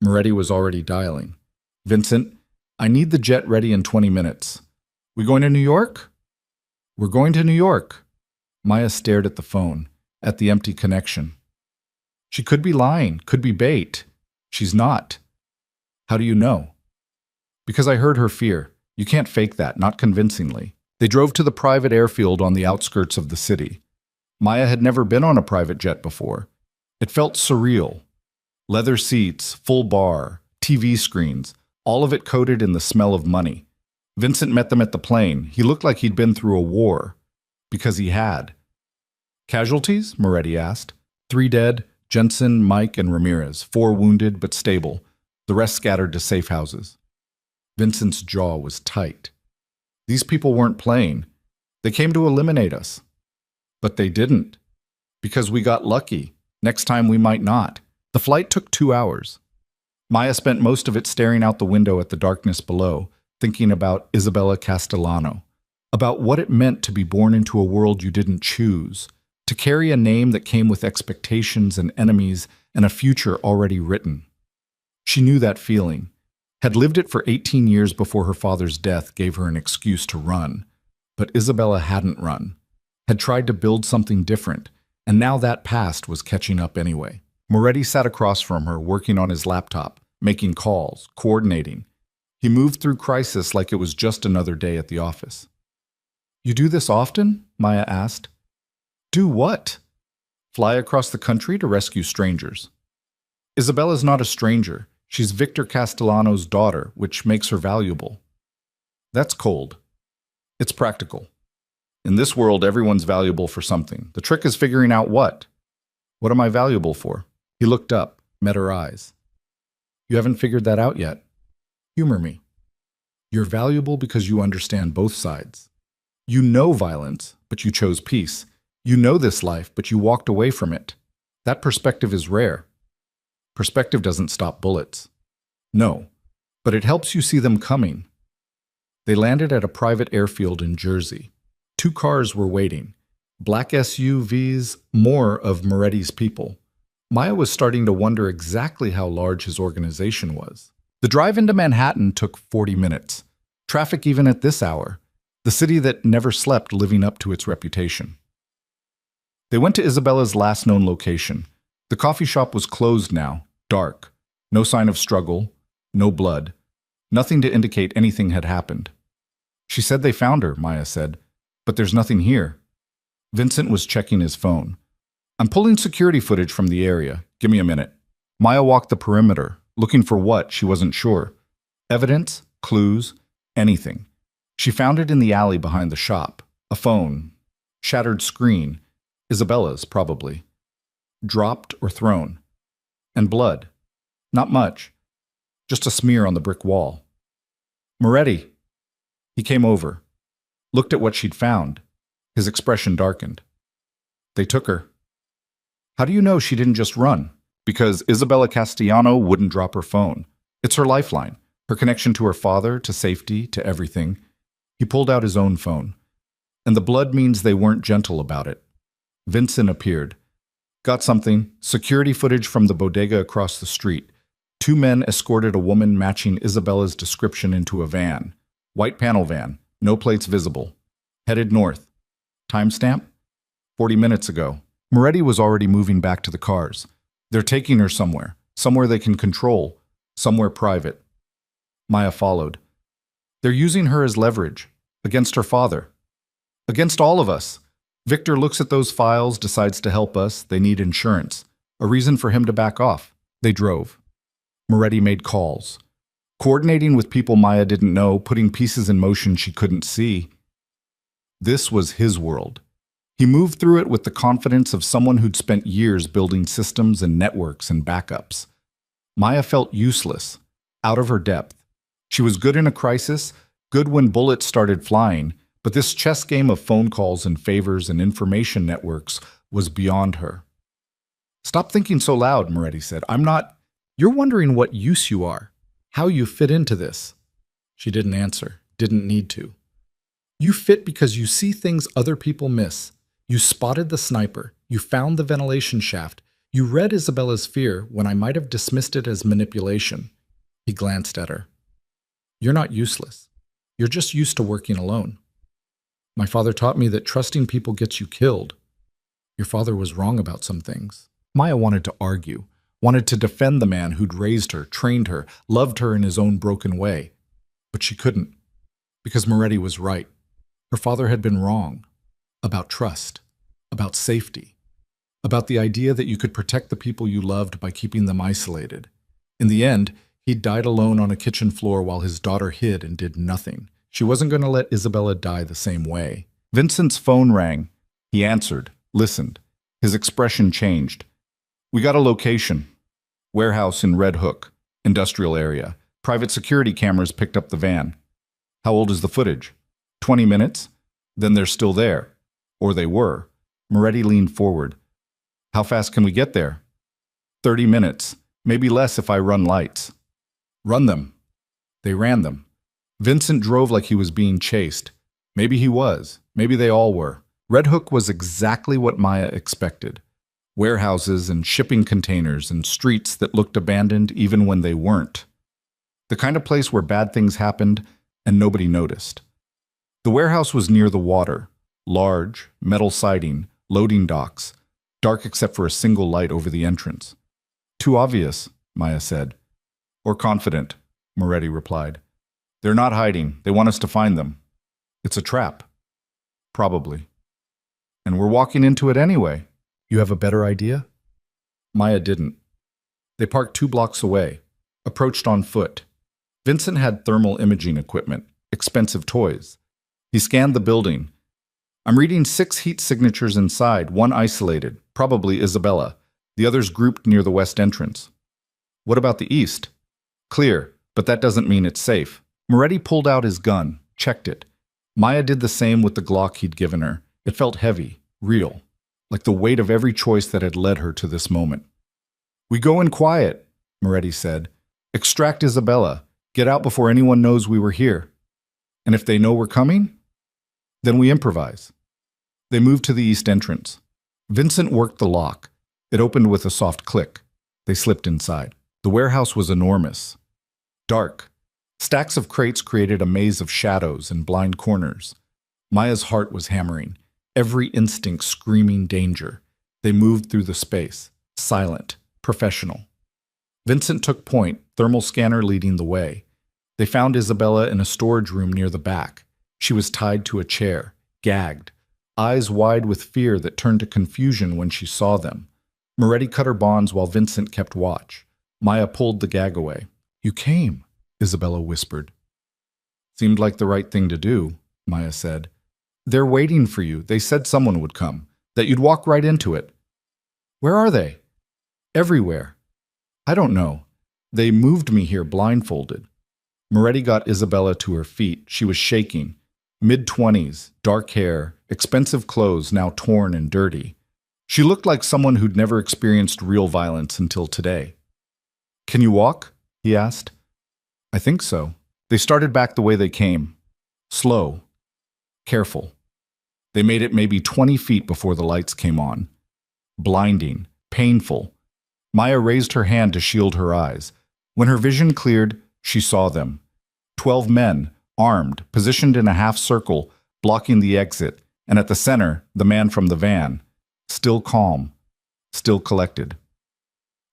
Moretti was already dialing. Vincent, I need the jet ready in 20 minutes. We going to New York? We're going to New York. Maya stared at the phone, at the empty connection. She could be lying, could be bait. She's not. How do you know? Because I heard her fear. You can't fake that, not convincingly. They drove to the private airfield on the outskirts of the city. Maya had never been on a private jet before. It felt surreal. Leather seats, full bar, TV screens, all of it coated in the smell of money. Vincent met them at the plane. He looked like he'd been through a war. Because he had. Casualties? Moretti asked. 3 dead, Jensen, Mike, and Ramirez. 4 wounded but stable. The rest scattered to safe houses. Vincent's jaw was tight. These people weren't playing. They came to eliminate us. But they didn't. Because we got lucky. Next time we might not. The flight took 2 hours. Maya spent most of it staring out the window at the darkness below, thinking about Isabella Castellano, about what it meant to be born into a world you didn't choose, to carry a name that came with expectations and enemies and a future already written. She knew that feeling, had lived it for 18 years before her father's death gave her an excuse to run. But Isabella hadn't run, had tried to build something different, and now that past was catching up anyway. Moretti sat across from her, working on his laptop, making calls, coordinating. He moved through crisis like it was just another day at the office. You do this often? Maya asked. Do what? Fly across the country to rescue strangers. Isabella's not a stranger. She's Victor Castellano's daughter, which makes her valuable. That's cold. It's practical. In this world, everyone's valuable for something. The trick is figuring out what. What am I valuable for? He looked up, met her eyes. You haven't figured that out yet. Humor me. You're valuable because you understand both sides. You know violence, but you chose peace. You know this life, but you walked away from it. That perspective is rare. Perspective doesn't stop bullets. No, but it helps you see them coming. They landed at a private airfield in Jersey. 2 cars were waiting. Black SUVs, more of Moretti's people. Maya was starting to wonder exactly how large his organization was. The drive into Manhattan took 40 minutes. Traffic even at this hour. The city that never slept living up to its reputation. They went to Isabella's last known location. The coffee shop was closed now, dark. No sign of struggle, no blood. Nothing to indicate anything had happened. She said they found her, Maya said, but there's nothing here. Vincent was checking his phone. I'm pulling security footage from the area. Give me a minute. Maya walked the perimeter, looking for what, she wasn't sure. Evidence, clues, anything. She found it in the alley behind the shop. A phone. Shattered screen. Isabella's, probably. Dropped or thrown. And blood. Not much. Just a smear on the brick wall. Moretti. He came over, looked at what she'd found. His expression darkened. They took her. How do you know she didn't just run? Because Isabella Castellano wouldn't drop her phone. It's her lifeline, her connection to her father, to safety, to everything. He pulled out his own phone. And the blood means they weren't gentle about it. Vincent appeared. Got something. Security footage from the bodega across the street. 2 men escorted a woman matching Isabella's description into a van. White panel van. No plates visible. Headed north. Timestamp? 40 minutes ago. Moretti was already moving back to the cars. They're taking her somewhere. Somewhere they can control. Somewhere private. Maya followed. They're using her as leverage. Against her father. Against all of us. Victor looks at those files, decides to help us. They need insurance. A reason for him to back off. They drove. Moretti made calls. Coordinating with people Maya didn't know, putting pieces in motion she couldn't see. This was his world. He moved through it with the confidence of someone who'd spent years building systems and networks and backups. Maya felt useless, out of her depth. She was good in a crisis, good when bullets started flying, but this chess game of phone calls and favors and information networks was beyond her. Stop thinking so loud, Moretti said. I'm not. You're wondering what use you are, how you fit into this. She didn't answer, didn't need to. You fit because you see things other people miss. You spotted the sniper. You found the ventilation shaft. You read Isabella's fear when I might have dismissed it as manipulation. He glanced at her. You're not useless. You're just used to working alone. My father taught me that trusting people gets you killed. Your father was wrong about some things. Maya wanted to argue, wanted to defend the man who'd raised her, trained her, loved her in his own broken way. But she couldn't, because Moretti was right. Her father had been wrong. About trust, about safety, about the idea that you could protect the people you loved by keeping them isolated. In the end, he'd died alone on a kitchen floor while his daughter hid and did nothing. She wasn't going to let Isabella die the same way. Vincent's phone rang. He answered, listened. His expression changed. We got a location. Warehouse in Red Hook, industrial area. Private security cameras picked up the van. How old is the footage? 20 minutes? Then they're still there. Or they were. Moretti leaned forward. How fast can we get there? 30 minutes. Maybe less if I run lights. Run them. They ran them. Vincent drove like he was being chased. Maybe he was. Maybe they all were. Red Hook was exactly what Maya expected. Warehouses and shipping containers and streets that looked abandoned even when they weren't. The kind of place where bad things happened and nobody noticed. The warehouse was near the water. Large, metal siding, loading docks, dark except for a single light over the entrance. Too obvious, Maya said. Or confident, Moretti replied. They're not hiding. They want us to find them. It's a trap. Probably. And we're walking into it anyway. You have a better idea? Maya didn't. They parked 2 blocks away, approached on foot. Vincent had thermal imaging equipment, expensive toys. He scanned the building. I'm reading 6 heat signatures inside, 1 isolated, probably Isabella, the others grouped near the west entrance. What about the east? Clear, but that doesn't mean it's safe. Moretti pulled out his gun, checked it. Maya did the same with the Glock he'd given her. It felt heavy, real, like the weight of every choice that had led her to this moment. We go in quiet, Moretti said. Extract Isabella. Get out before anyone knows we were here. And if they know we're coming, then we improvise. They moved to the east entrance. Vincent worked the lock. It opened with a soft click. They slipped inside. The warehouse was enormous. Dark. Stacks of crates created a maze of shadows and blind corners. Maya's heart was hammering, every instinct screaming danger. They moved through the space, silent, professional. Vincent took point, thermal scanner leading the way. They found Isabella in a storage room near the back. She was tied to a chair, gagged, eyes wide with fear that turned to confusion when she saw them. Moretti cut her bonds while Vincent kept watch. Maya pulled the gag away. You came, Isabella whispered. Seemed like the right thing to do, Maya said. They're waiting for you. They said someone would come, that you'd walk right into it. Where are they? Everywhere. I don't know. They moved me here blindfolded. Moretti got Isabella to her feet. She was shaking. Mid-20s, dark hair, expensive clothes now torn and dirty. She looked like someone who'd never experienced real violence until today. "Can you walk?" he asked. "I think so." They started back the way they came. Slow. Careful. They made it maybe 20 feet before the lights came on. Blinding. Painful. Maya raised her hand to shield her eyes. When her vision cleared, she saw them. 12 men, armed, positioned in a half circle, blocking the exit, and at the center, the man from the van. Still calm. Still collected.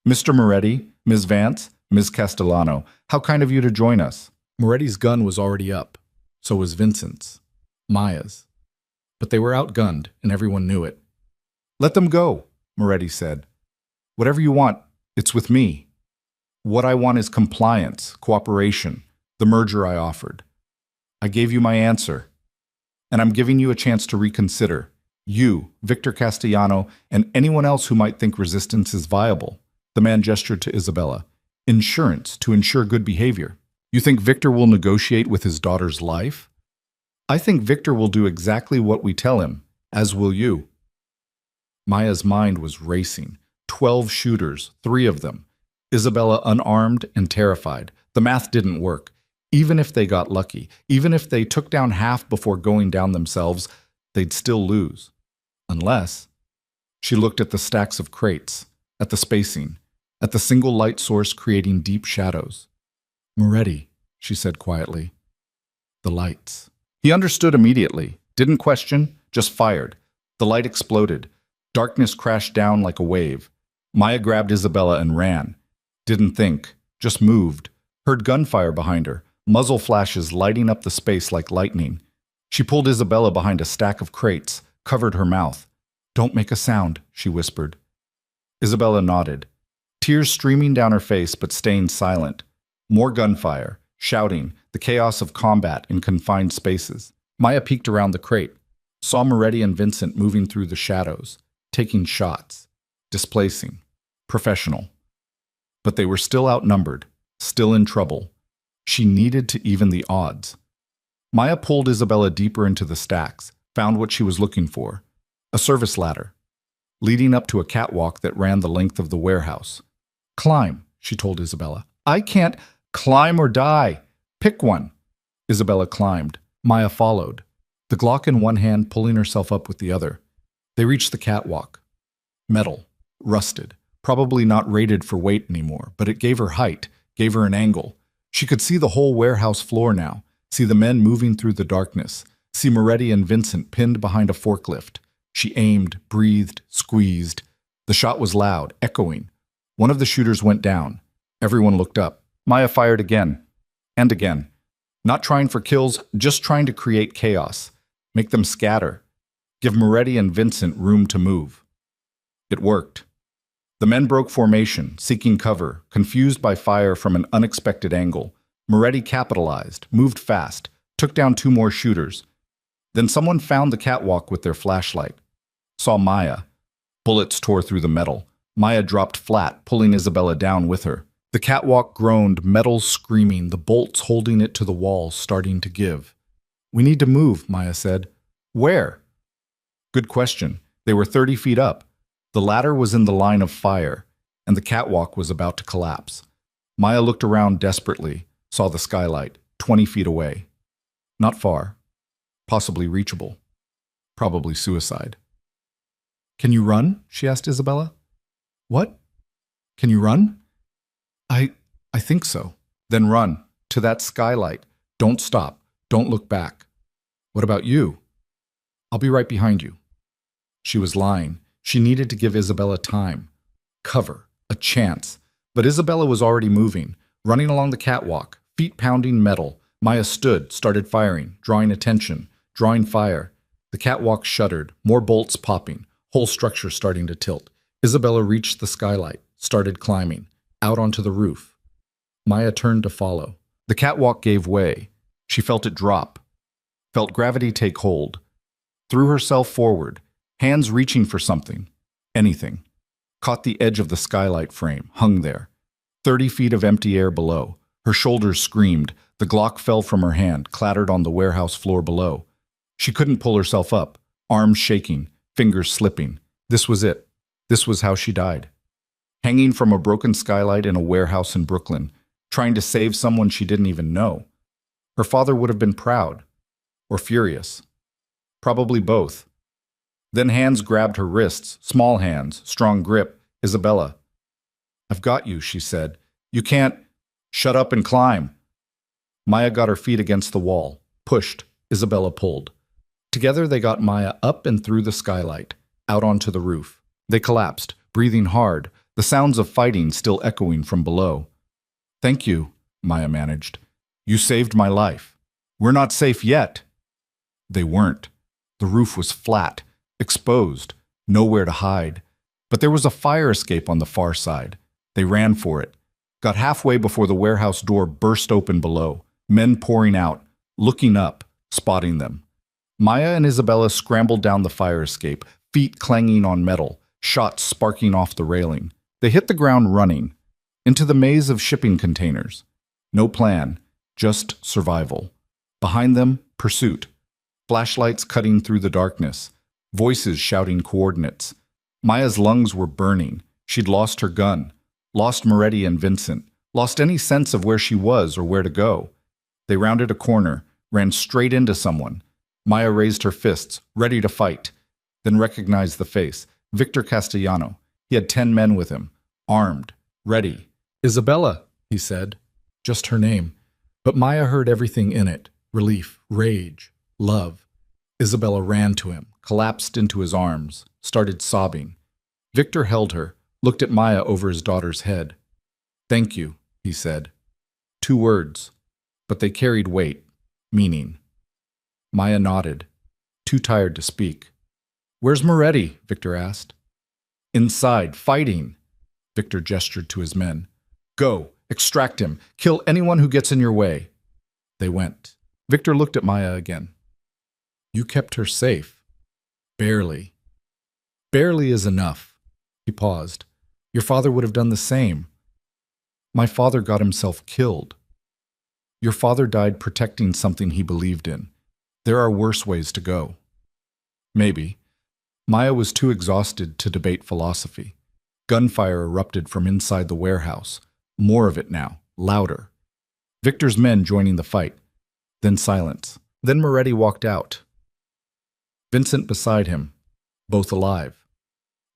"Mr. Moretti, Ms. Vance, Ms. Castellano, how kind of you to join us." Moretti's gun was already up. So was Vincent's. Maya's. But they were outgunned, and everyone knew it. "Let them go," Moretti said. "Whatever you want, it's with me. What I want is compliance, cooperation, the merger I offered. I gave you my answer. And I'm giving you a chance to reconsider. You, Victor Castellano, and anyone else who might think resistance is viable." The man gestured to Isabella. "Insurance to ensure good behavior. You think Victor will negotiate with his daughter's life? I think Victor will do exactly what we tell him, as will you." Maya's mind was racing. 12 shooters, 3 of them. Isabella unarmed and terrified. The math didn't work. Even if they got lucky, even if they took down half before going down themselves, they'd still lose. Unless... She looked at the stacks of crates, at the spacing, at the single light source creating deep shadows. "Moretti," she said quietly. "The lights." He understood immediately, didn't question, just fired. The light exploded. Darkness crashed down like a wave. Maya grabbed Isabella and ran. Didn't think, just moved. Heard gunfire behind her, muzzle flashes lighting up the space like lightning. She pulled Isabella behind a stack of crates, covered her mouth. "Don't make a sound," she whispered. Isabella nodded. Tears streaming down her face but staying silent. More gunfire, shouting, the chaos of combat in confined spaces. Maya peeked around the crate, saw Moretti and Vincent moving through the shadows, taking shots, displacing, professional. But they were still outnumbered, still in trouble. She needed to even the odds. Maya pulled Isabella deeper into the stacks, found what she was looking for. A service ladder, leading up to a catwalk that ran the length of the warehouse. "Climb," she told Isabella. "I can't..." "Climb or die. Pick one." Isabella climbed. Maya followed, the Glock in one hand pulling herself up with the other. They reached the catwalk. Metal, rusted, probably not rated for weight anymore, but it gave her height, gave her an angle. She could see the whole warehouse floor now, see the men moving through the darkness, see Moretti and Vincent pinned behind a forklift. She aimed, breathed, squeezed. The shot was loud, echoing. One of the shooters went down. Everyone looked up. Maya fired again. And again. Not trying for kills, just trying to create chaos. Make them scatter. Give Moretti and Vincent room to move. It worked. The men broke formation, seeking cover, confused by fire from an unexpected angle. Moretti capitalized, moved fast, took down 2 more shooters. Then someone found the catwalk with their flashlight. Saw Maya. Bullets tore through the metal. Maya dropped flat, pulling Isabella down with her. The catwalk groaned, metal screaming, the bolts holding it to the wall starting to give. "We need to move," Maya said. "Where?" Good question. They were 30 feet up. The ladder was in the line of fire, and the catwalk was about to collapse. Maya looked around desperately, saw the skylight, 20 feet away. Not far. Possibly reachable. Probably suicide. "Can you run?" she asked Isabella. "What? Can you run?" I think so." "Then run. To that skylight. Don't stop. Don't look back." "What about you?" "I'll be right behind you." She was lying. She needed to give Isabella time. Cover. A chance. But Isabella was already moving, running along the catwalk, feet pounding metal. Maya stood, started firing, drawing attention, drawing fire. The catwalk shuddered, more bolts popping, whole structure starting to tilt. Isabella reached the skylight, started climbing, out onto the roof. Maya turned to follow. The catwalk gave way. She felt it drop, felt gravity take hold, threw herself forward, hands reaching for something, anything. Caught the edge of the skylight frame, hung there. 30 feet of empty air below. Her shoulders screamed. The Glock fell from her hand, clattered on the warehouse floor below. She couldn't pull herself up, arms shaking, fingers slipping. This was it. This was how she died. Hanging from a broken skylight in a warehouse in Brooklyn, trying to save someone she didn't even know. Her father would have been proud. Or furious. Probably both. Then hands grabbed her wrists, small hands, strong grip. Isabella. "I've got you," she said. "You can't—" "Shut up and climb." Maya got her feet against the wall, pushed. Isabella pulled. Together they got Maya up and through the skylight, out onto the roof. They collapsed, breathing hard, the sounds of fighting still echoing from below. "Thank you," Maya managed. "You saved my life. We're not safe yet." They weren't. The roof was flat, exposed, nowhere to hide. But there was a fire escape on the far side. They ran for it. Got halfway before the warehouse door burst open below, men pouring out, looking up, spotting them. Maya and Isabella scrambled down the fire escape, feet clanging on metal, shots sparking off the railing. They hit the ground running, into the maze of shipping containers. No plan, just survival. Behind them, pursuit. Flashlights cutting through the darkness, voices shouting coordinates. Maya's lungs were burning. She'd lost her gun, lost Moretti and Vincent, lost any sense of where she was or where to go. They rounded a corner, ran straight into someone. Maya raised her fists, ready to fight, then recognized the face. Victor Castellano. He had 10 men with him, armed, ready. "Isabella," he said. Just her name. But Maya heard everything in it. Relief, rage, love. Isabella ran to him, collapsed into his arms, started sobbing. Victor held her, looked at Maya over his daughter's head. "Thank you," he said. 2 words, but they carried weight, meaning. Maya nodded, too tired to speak. "Where's Moretti?" Victor asked. "Inside, fighting." Victor gestured to his men. "Go, extract him, kill anyone who gets in your way." They went. Victor looked at Maya again. "You kept her safe." "Barely." "Barely is enough." He paused. "Your father would have done the same." "My father got himself killed." "Your father died protecting something he believed in. There are worse ways to go." Maybe. Maya was too exhausted to debate philosophy. Gunfire erupted from inside the warehouse. More of it now, louder. Victor's men joining the fight. Then silence. Then Moretti walked out. Vincent beside him, both alive.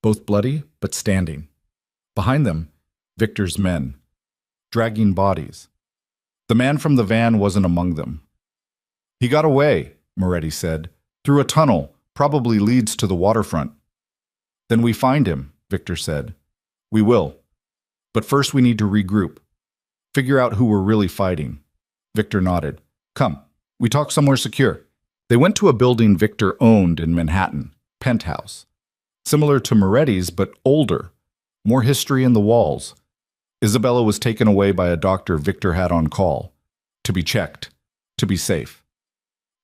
Both bloody, but standing. Behind them, Victor's men, dragging bodies. The man from the van wasn't among them. "He got away," Moretti said, "through a tunnel, probably leads to the waterfront." "Then we find him," Victor said. "We will. But first we need to regroup. Figure out who we're really fighting." Victor nodded. "Come, we talk somewhere secure." They went to a building Victor owned in Manhattan, penthouse. Similar to Moretti's, but older. More history in the walls. Isabella was taken away by a doctor Victor had on call. To be checked. To be safe.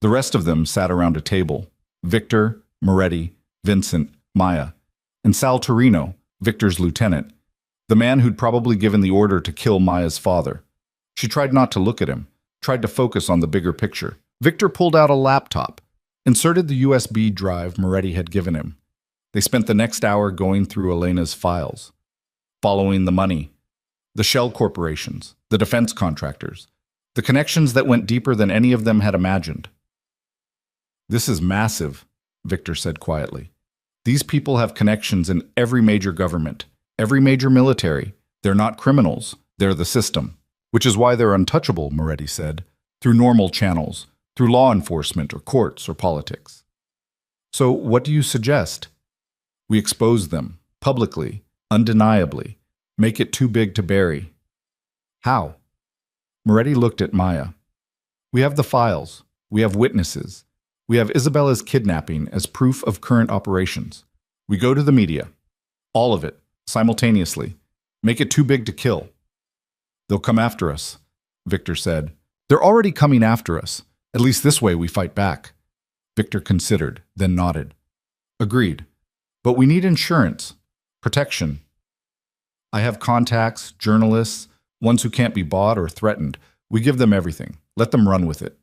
The rest of them sat around a table. Victor, Moretti, Vincent, Maya, and Sal Torino, Victor's lieutenant, the man who'd probably given the order to kill Maya's father. She tried not to look at him, tried to focus on the bigger picture. Victor pulled out a laptop, inserted the USB drive Moretti had given him. They spent the next hour going through Elena's files, following the money, the shell corporations, the defense contractors, the connections that went deeper than any of them had imagined. "This is massive," Victor said quietly. "These people have connections in every major government, every major military. They're not criminals, they're the system. Which is why they're untouchable," Moretti said, "through normal channels, through law enforcement or courts or politics." "So what do you suggest?" "We expose them, publicly, undeniably, make it too big to bury." "How?" Moretti looked at Maya. "We have the files, we have witnesses. We have Isabella's kidnapping as proof of current operations. We go to the media. All of it, simultaneously. Make it too big to kill." "They'll come after us," Victor said. "They're already coming after us. At least this way we fight back." Victor considered, then nodded. "Agreed. But we need insurance. Protection. I have contacts, journalists. ones who can't be bought or threatened. We give them everything. Let them run with it.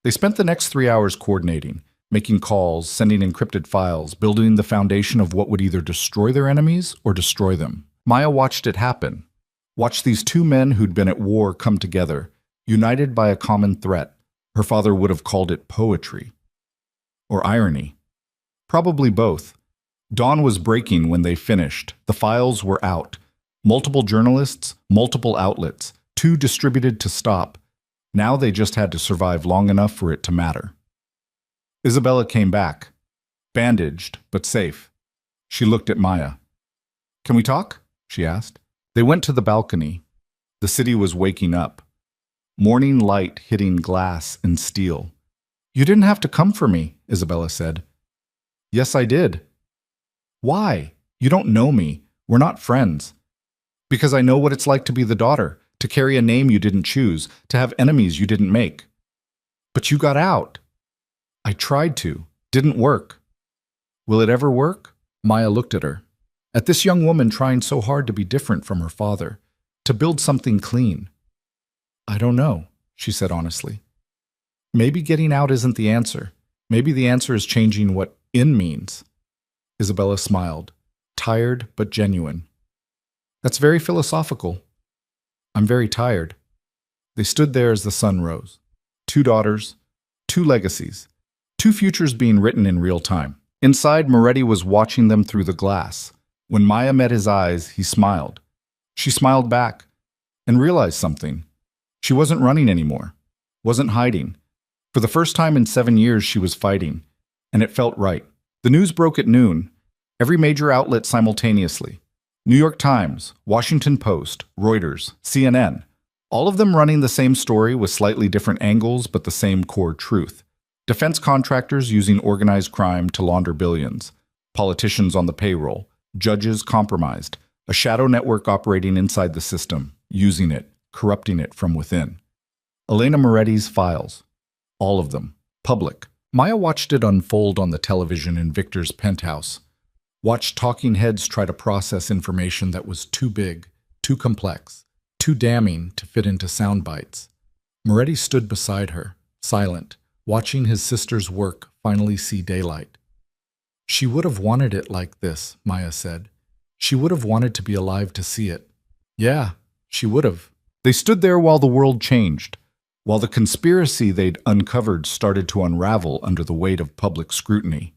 They spent the next 3 hours coordinating, making calls, sending encrypted files, building the foundation of what would either destroy their enemies or destroy them. Maya watched it happen. Watched these two men who'd been at war come together, united by a common threat. Her father would have called it poetry. Or irony. Probably both. Dawn was breaking when they finished. The files were out. Multiple journalists, multiple outlets, too distributed to stop. Now they just had to survive long enough for it to matter. Isabella came back. Bandaged, but safe. She looked at Maya. "Can we talk?" she asked. They went to the balcony. The city was waking up. Morning light hitting glass and steel. "You didn't have to come for me," Isabella said. "Yes, I did." "Why? You don't know me. We're not friends." "Because I know what it's like to be the daughter, to carry a name you didn't choose, to have enemies you didn't make." "But you got out." "I tried to. Didn't work." "Will it ever work?" Maya looked at her. At this young woman trying so hard to be different from her father, to build something clean. "I don't know," she said honestly. "Maybe getting out isn't the answer. Maybe the answer is changing what in means." Isabella smiled, tired but genuine. "That's very philosophical." "I'm very tired." They stood there as the sun rose. Two daughters, two legacies, two futures being written in real time. Inside, Moretti was watching them through the glass. When Maya met his eyes, he smiled. She smiled back and realized something. She wasn't running anymore, wasn't hiding. For the first time in 7 years, she was fighting, and it felt right. The news broke at noon, every major outlet simultaneously. New York Times, Washington Post, Reuters, CNN, all of them running the same story with slightly different angles but the same core truth. Defense contractors using organized crime to launder billions, politicians on the payroll, judges compromised, a shadow network operating inside the system, using it, corrupting it from within. Elena Moretti's files, all of them, public. Maya watched it unfold on the television in Victor's penthouse, watched talking heads try to process information that was too big, too complex, too damning to fit into sound bites. Moretti stood beside her, silent, watching his sister's work finally see daylight. "She would have wanted it like this," Maya said. "She would have wanted to be alive to see it." "Yeah, she would have." They stood there while the world changed, while the conspiracy they'd uncovered started to unravel under the weight of public scrutiny.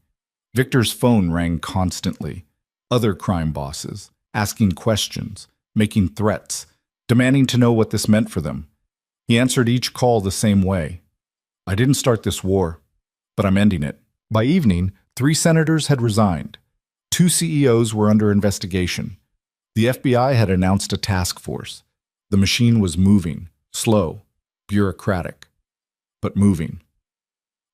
Victor's phone rang constantly. Other crime bosses, asking questions, making threats, demanding to know what this meant for them. He answered each call the same way. "I didn't start this war, but I'm ending it." By evening, 3 senators had resigned. 2 CEOs were under investigation. The FBI had announced a task force. The machine was moving, slow, bureaucratic, but moving.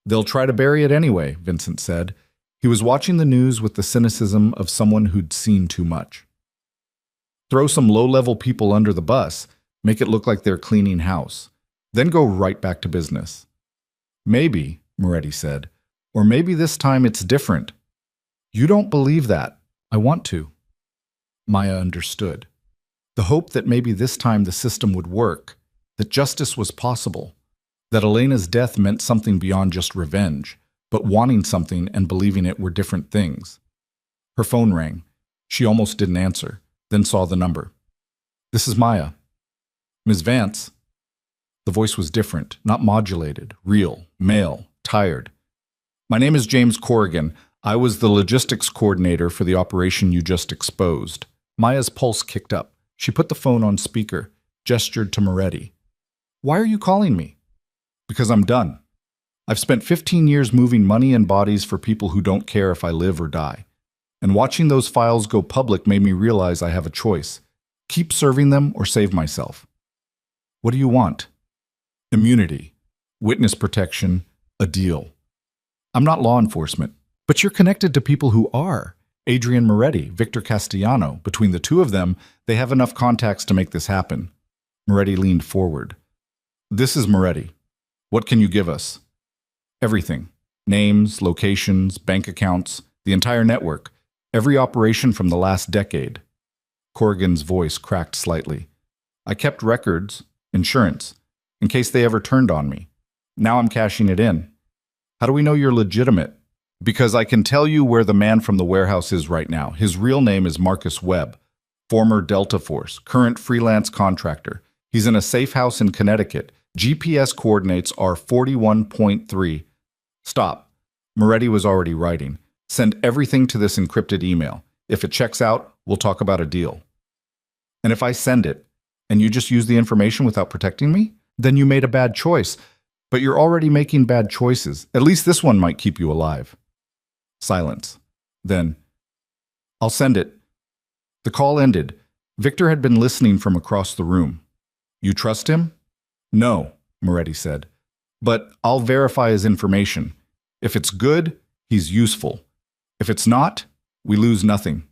"They'll try to bury it anyway," Vincent said. He was watching the news with the cynicism of someone who'd seen too much. "Throw some low-level people under the bus, make it look like they're cleaning house, then go right back to business." "Maybe," Moretti said, "or maybe this time it's different." "You don't believe that." "I want to." Maya understood. The hope that maybe this time the system would work, that justice was possible, that Elena's death meant something beyond just revenge, but wanting something and believing it were different things. Her phone rang. She almost didn't answer, then saw the number. "This is Maya." "Ms. Vance." The voice was different, not modulated, real, male, tired. "My name is James Corrigan. I was the logistics coordinator for the operation you just exposed." Maya's pulse kicked up. She put the phone on speaker, gestured to Moretti. "Why are you calling me?" "Because I'm done. I've spent 15 years moving money and bodies for people who don't care if I live or die. And watching those files go public made me realize I have a choice. Keep serving them or save myself." "What do you want?" "Immunity, witness protection, a deal." "I'm not law enforcement." "But you're connected to people who are. Adrian Moretti, Victor Castellano. Between the two of them, they have enough contacts to make this happen." Moretti leaned forward. "This is Moretti. What can you give us?" "Everything. Names, locations, bank accounts, the entire network. Every operation from the last decade." Corrigan's voice cracked slightly. I kept records, insurance, in case they ever turned on me. Now I'm cashing it in. How do we know you're legitimate? Because I can tell you where the man from the warehouse is right now. His real name is Marcus Webb, former Delta Force, current freelance contractor. He's in a safe house in Connecticut. GPS coordinates are 41.3. Stop. Moretti was already writing. Send everything to this encrypted email. If it checks out, we'll talk about a deal. And if I send it, and you just use the information without protecting me, then you made a bad choice. But you're already making bad choices. At least this one might keep you alive. Silence. Then, I'll send it. The call ended. Victor had been listening from across the room. You trust him? No, Moretti said. But I'll verify his information. If it's good, he's useful. If it's not, we lose nothing.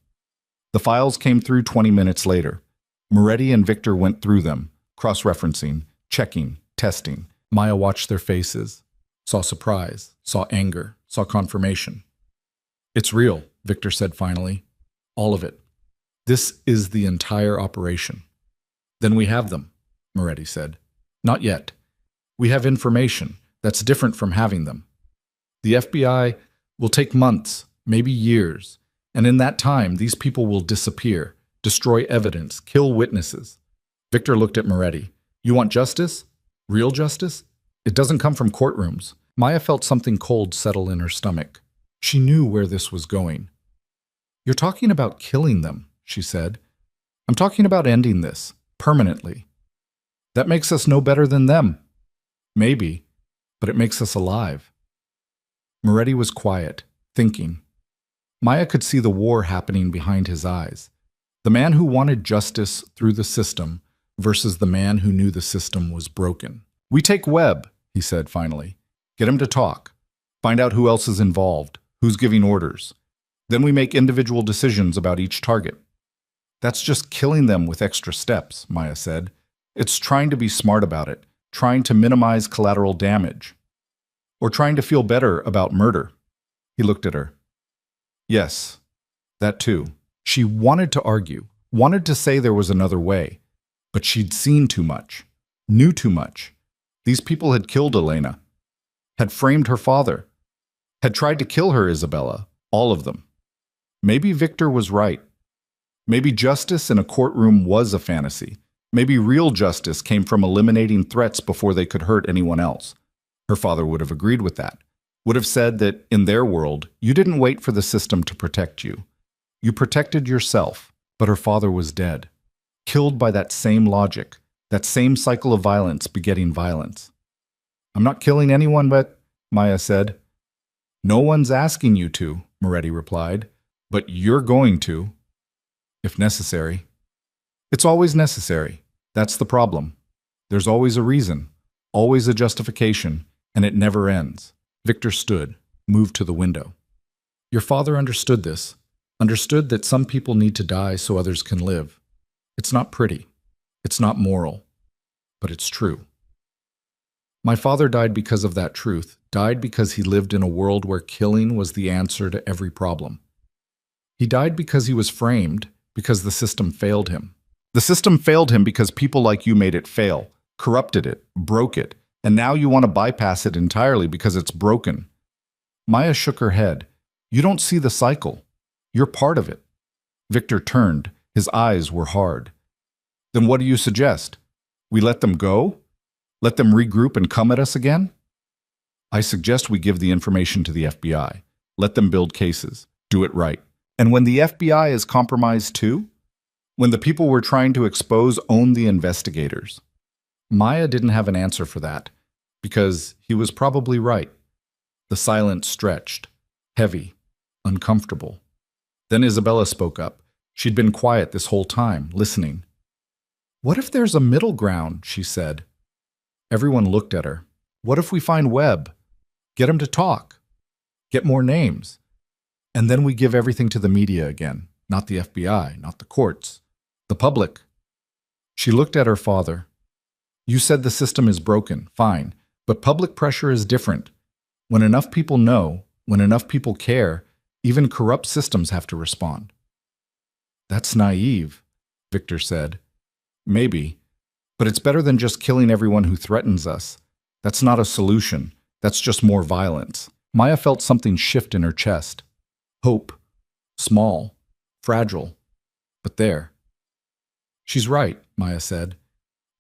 The files came through 20 minutes later. Moretti and Victor went through them, cross-referencing, checking, testing. Maya watched their faces, saw surprise, saw anger, saw confirmation. It's real, Victor said finally. All of it. This is the entire operation. Then we have them, Moretti said. Not yet. We have information that's different from having them. The FBI will take months, maybe years, and in that time, these people will disappear, destroy evidence, kill witnesses. Victor looked at Moretti. You want justice? Real justice? It doesn't come from courtrooms. Maya felt something cold settle in her stomach. She knew where this was going. You're talking about killing them, she said. I'm talking about ending this, permanently. That makes us no better than them. Maybe, but it makes us alive. Moretti was quiet, thinking. Maya could see the war happening behind his eyes. The man who wanted justice through the system versus the man who knew the system was broken. We take Webb, he said finally. Get him to talk. Find out who else is involved, who's giving orders. Then we make individual decisions about each target. That's just killing them with extra steps, Maya said. It's trying to be smart about it, trying to minimize collateral damage, or trying to feel better about murder. He looked at her. Yes, that too. She wanted to argue, wanted to say there was another way, but she'd seen too much, knew too much. These people had killed Elena, had framed her father, had tried to kill her, Isabella, all of them. Maybe Victor was right. Maybe justice in a courtroom was a fantasy. Maybe real justice came from eliminating threats before they could hurt anyone else. Her father would have agreed with that, would have said that in their world, you didn't wait for the system to protect you. You protected yourself, but her father was dead, killed by that same logic, that same cycle of violence begetting violence. I'm not killing anyone, but, Maya said. No one's asking you to, Moretti replied, but you're going to, if necessary. It's always necessary. That's the problem. There's always a reason, always a justification, and it never ends. Victor stood, moved to the window. Your father understood this, understood that some people need to die so others can live. It's not pretty. It's not moral. But it's true. My father died because of that truth, died because he lived in a world where killing was the answer to every problem. He died because he was framed, because the system failed him. The system failed him because people like you made it fail, corrupted it, broke it, and now you want to bypass it entirely because it's broken. Maya shook her head. You don't see the cycle. You're part of it. Victor turned. His eyes were hard. Then what do you suggest? We let them go? Let them regroup and come at us again? I suggest we give the information to the FBI. Let them build cases. Do it right. And when the FBI is compromised too? When the people we're trying to expose own the investigators? Maya didn't have an answer for that, because he was probably right. The silence stretched, heavy, uncomfortable. Then Isabella spoke up. She'd been quiet this whole time, listening. What if there's a middle ground, she said. Everyone looked at her. What if we find Webb? Get him to talk. Get more names. And then we give everything to the media again, not the FBI, not the courts, the public. She looked at her father. You said the system is broken, fine, but public pressure is different. When enough people know, when enough people care, even corrupt systems have to respond. That's naive, Victor said. Maybe, But it's better than just killing everyone who threatens us. That's not a solution. That's just more violence. Maya felt something shift in her chest. Hope. Small. Fragile. But there. She's right, Maya said.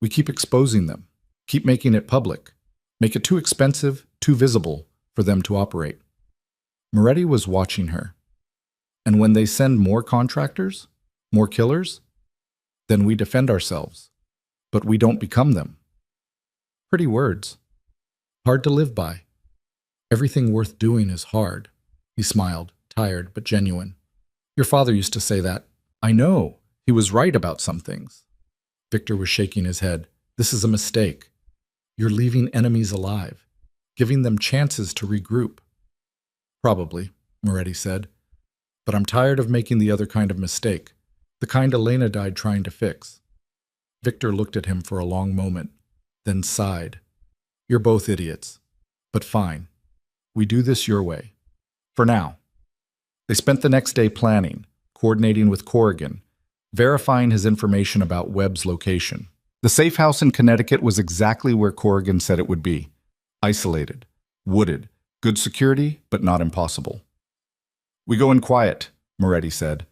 We keep exposing them. Keep making it public. Make it too expensive, too visible for them to operate. Moretti was watching her. And when they send more contractors, more killers, then we defend ourselves. But we don't become them. Pretty words. Hard to live by. Everything worth doing is hard. He smiled, tired but genuine. Your father used to say that. I know. He was right about some things. Victor was shaking his head. This is a mistake. You're leaving enemies alive, giving them chances to regroup. Probably, Moretti said. But I'm tired of making the other kind of mistake, the kind Elena died trying to fix. Victor looked at him for a long moment, then sighed. You're both idiots. But fine. We do this your way. For now. They spent the next day planning, coordinating with Corrigan, verifying his information about Webb's location. The safe house in Connecticut was exactly where Corrigan said it would be. Isolated, wooded, good security, but not impossible. We go in quiet, Moretti said.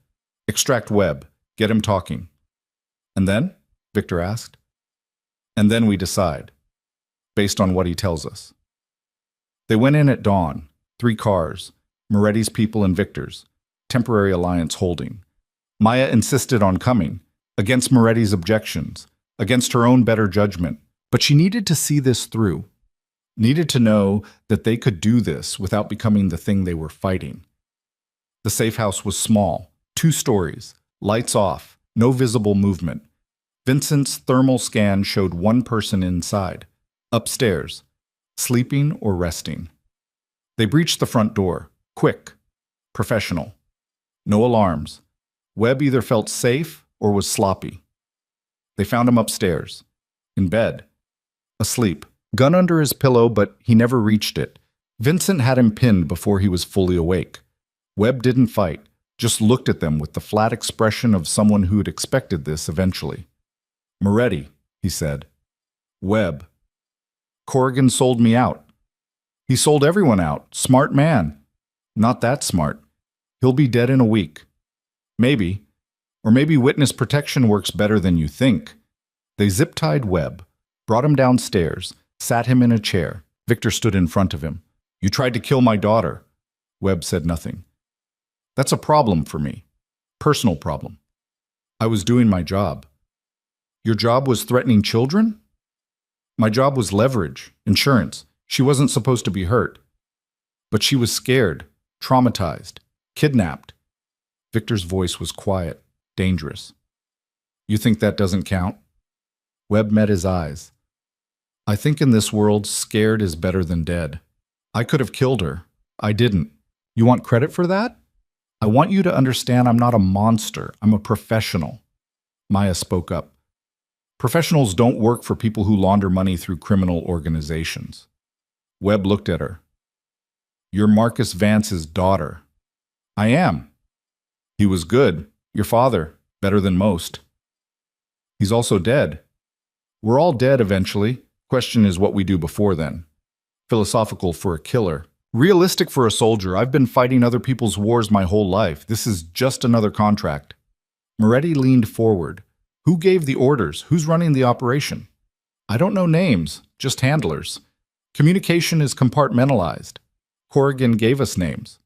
Extract Webb, get him talking. And then? Victor asked. And then we decide, based on what he tells us. They went in at dawn, 3 cars, Moretti's people and Victor's, temporary alliance holding. Maya insisted on coming, against Moretti's objections, against her own better judgment, but she needed to see this through, needed to know that they could do this without becoming the thing they were fighting. The safe house was small, 2 stories, lights off, no visible movement. Vincent's thermal scan showed 1 person inside, upstairs, sleeping or resting. They breached the front door, quick, professional. No alarms. Webb either felt safe or was sloppy. They found him upstairs, in bed, asleep, gun under his pillow, but he never reached it. Vincent had him pinned before he was fully awake. Webb didn't fight, just looked at them with the flat expression of someone who'd expected this eventually. Moretti, he said. Webb. Corrigan sold me out. He sold everyone out. Smart man. Not that smart. He'll be dead in a week. Maybe. Or maybe witness protection works better than you think. They zip-tied Webb, brought him downstairs, sat him in a chair. Victor stood in front of him. You tried to kill my daughter. Webb said nothing. That's a problem for me. Personal problem. I was doing my job. Your job was threatening children? My job was leverage, insurance. She wasn't supposed to be hurt. But she was scared, traumatized, kidnapped. Victor's voice was quiet, dangerous. You think that doesn't count? Webb met his eyes. I think in this world, scared is better than dead. I could have killed her. I didn't. You want credit for that? I want you to understand I'm not a monster. I'm a professional. Maya spoke up. Professionals don't work for people who launder money through criminal organizations. Webb looked at her. You're Marcus Vance's daughter. I am. He was good. Your father, better than most. He's also dead. We're all dead eventually. Question is what we do before then. Philosophical for a killer. Realistic for a soldier. I've been fighting other people's wars my whole life. This is just another contract. Moretti leaned forward. Who gave the orders? Who's running the operation? I don't know names, just handlers. Communication is compartmentalized. Corrigan gave us names.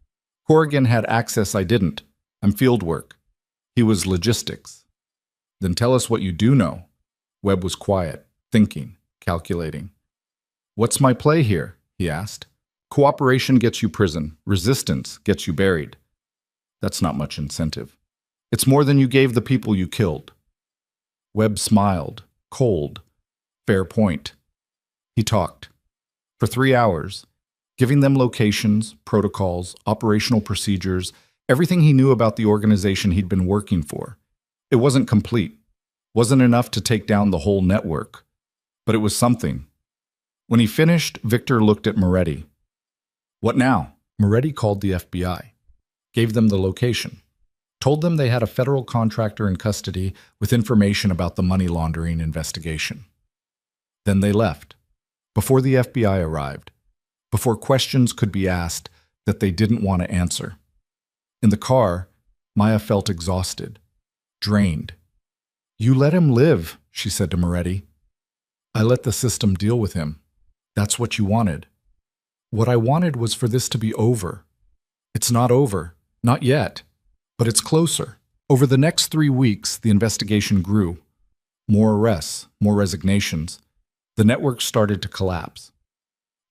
Corrigan had access I didn't. I'm field work. He was logistics. Then tell us what you do know. Webb was quiet, thinking, calculating. What's my play here? He asked. Cooperation gets you prison. Resistance gets you buried. That's not much incentive. It's more than you gave the people you killed. Webb smiled, cold. Fair point. He talked. For 3 hours, giving them locations, protocols, operational procedures, everything he knew about the organization he'd been working for. It wasn't complete. Wasn't enough to take down the whole network. But it was something. When he finished, Victor looked at Moretti. What now? Moretti called the FBI. Gave them the location. Told them they had a federal contractor in custody with information about the money laundering investigation. Then they left, before the FBI arrived, before questions could be asked that they didn't want to answer. In the car, Maya felt exhausted, drained. "You let him live," she said to Moretti. "I let the system deal with him. That's what you wanted." "What I wanted was for this to be over." "It's not over. Not yet. But it's closer." Over the next 3 weeks, the investigation grew. More arrests, more resignations. The network started to collapse.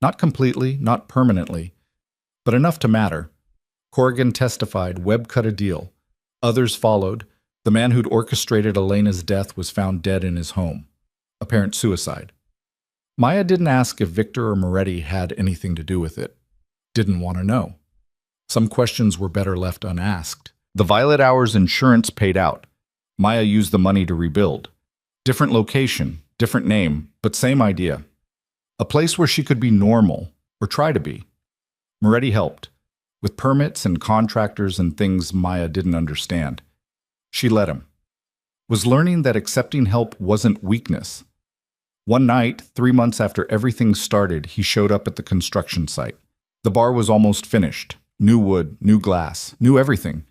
Not completely, not permanently, but enough to matter. Corrigan testified, Webb cut a deal. Others followed. The man who'd orchestrated Elena's death was found dead in his home. Apparent suicide. Maya didn't ask if Victor or Moretti had anything to do with it. Didn't want to know. Some questions were better left unasked. The Violet Hours insurance paid out. Maya used the money to rebuild. Different location, different name, but same idea. A place where she could be normal, or try to be. Moretti helped, with permits and contractors and things Maya didn't understand. She let him. Was learning that accepting help wasn't weakness. One night, 3 months after everything started, he showed up at the construction site. The bar was almost finished. New wood, new glass, new everything.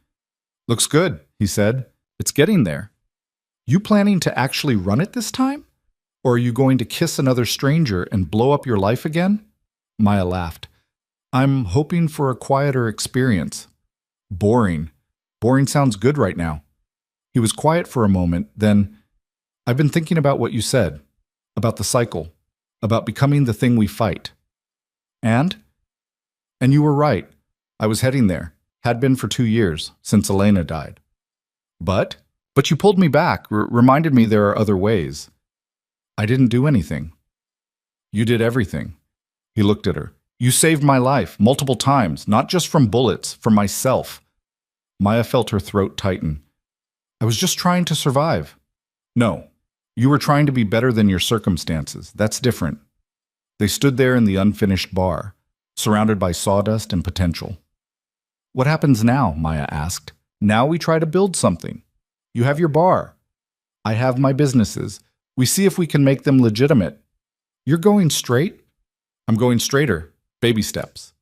"Looks good," he said. "It's getting there." "You planning to actually run it this time? Or are you going to kiss another stranger and blow up your life again?" Maya laughed. "I'm hoping for a quieter experience." "Boring. Boring sounds good right now." He was quiet for a moment, then, "I've been thinking about what you said, about the cycle, about becoming the thing we fight." And you were right. I was heading there, had been for 2 years, since Elena died. But you pulled me back, reminded me there are other ways. I didn't do anything. You did everything. He looked at her. You saved my life, multiple times, not just from bullets, from myself. Maya felt her throat tighten. I was just trying to survive. No, you were trying to be better than your circumstances. That's different. They stood there in the unfinished bar, surrounded by sawdust and potential. What happens now? Maya asked. Now we try to build something. You have your bar. I have my businesses. We see if we can make them legitimate. You're going straight? I'm going straighter. Baby steps.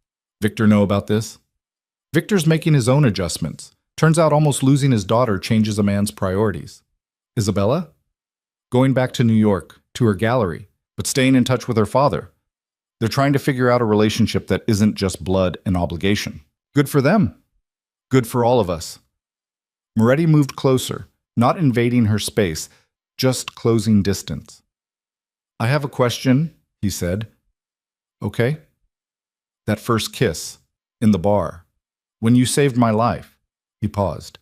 Victor know about this? Victor's making his own adjustments. Turns out almost losing his daughter changes a man's priorities. Isabella? Going back to New York, to her gallery, but staying in touch with her father. They're trying to figure out a relationship that isn't just blood and obligation. Good for them. Good for all of us. Moretti moved closer, not invading her space, just closing distance. I have a question, he said. Okay. That first kiss, in the bar, when you saved my life, he paused.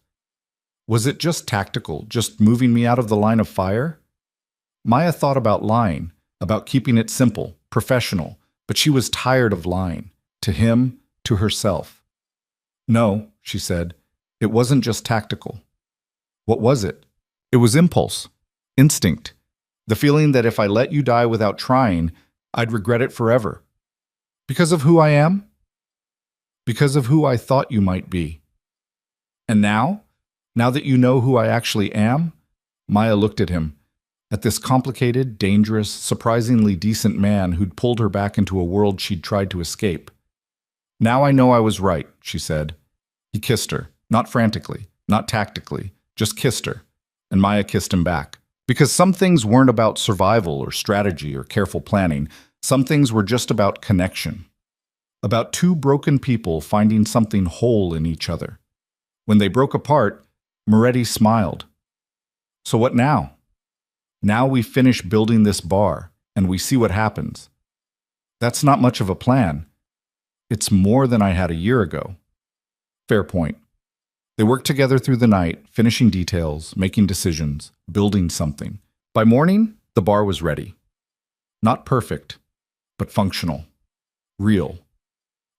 Was it just tactical, just moving me out of the line of fire? Maya thought about lying, about keeping it simple, professional, but she was tired of lying, to him, to herself. No, she said, it wasn't just tactical. What was it? It was impulse, instinct, the feeling that if I let you die without trying, I'd regret it forever. Because of who I am? Because of who I thought you might be. And now that you know who I actually am, Maya looked at him, at this complicated, dangerous, surprisingly decent man who'd pulled her back into a world she'd tried to escape. Now I know I was right, she said. He kissed her, not frantically, not tactically, just kissed her, and Maya kissed him back. Because some things weren't about survival or strategy or careful planning. Some things were just about connection. About two broken people finding something whole in each other. When they broke apart, Moretti smiled. So what now? Now we finish building this bar, and we see what happens. That's not much of a plan. It's more than I had a year ago. Fair point. They worked together through the night, finishing details, making decisions, building something. By morning, the bar was ready. Not perfect, but functional. Real.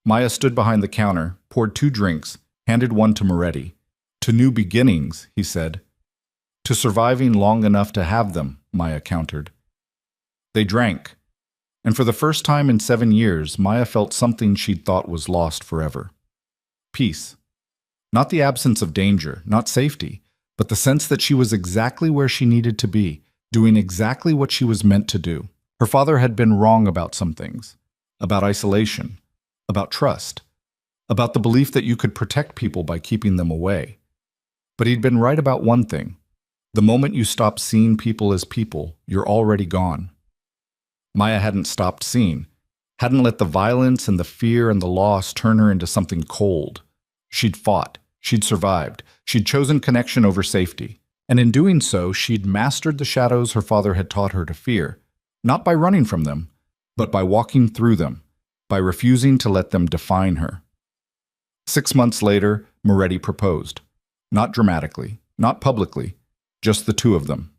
Maya stood behind the counter, poured 2 drinks, handed one to Moretti. To new beginnings, he said. To surviving long enough to have them, Maya countered. They drank, and for the first time in 7 years, Maya felt something she'd thought was lost forever. Peace. Not the absence of danger, not safety, but the sense that she was exactly where she needed to be, doing exactly what she was meant to do. Her father had been wrong about some things, about isolation, about trust, about the belief that you could protect people by keeping them away. But he'd been right about one thing. The moment you stop seeing people as people, you're already gone. Maya hadn't stopped seeing, hadn't let the violence and the fear and the loss turn her into something cold. She'd fought, she'd survived, she'd chosen connection over safety. And in doing so, she'd mastered the shadows her father had taught her to fear, not by running from them, but by walking through them, by refusing to let them define her. 6 months later, Moretti proposed. Not dramatically, not publicly, just the two of them.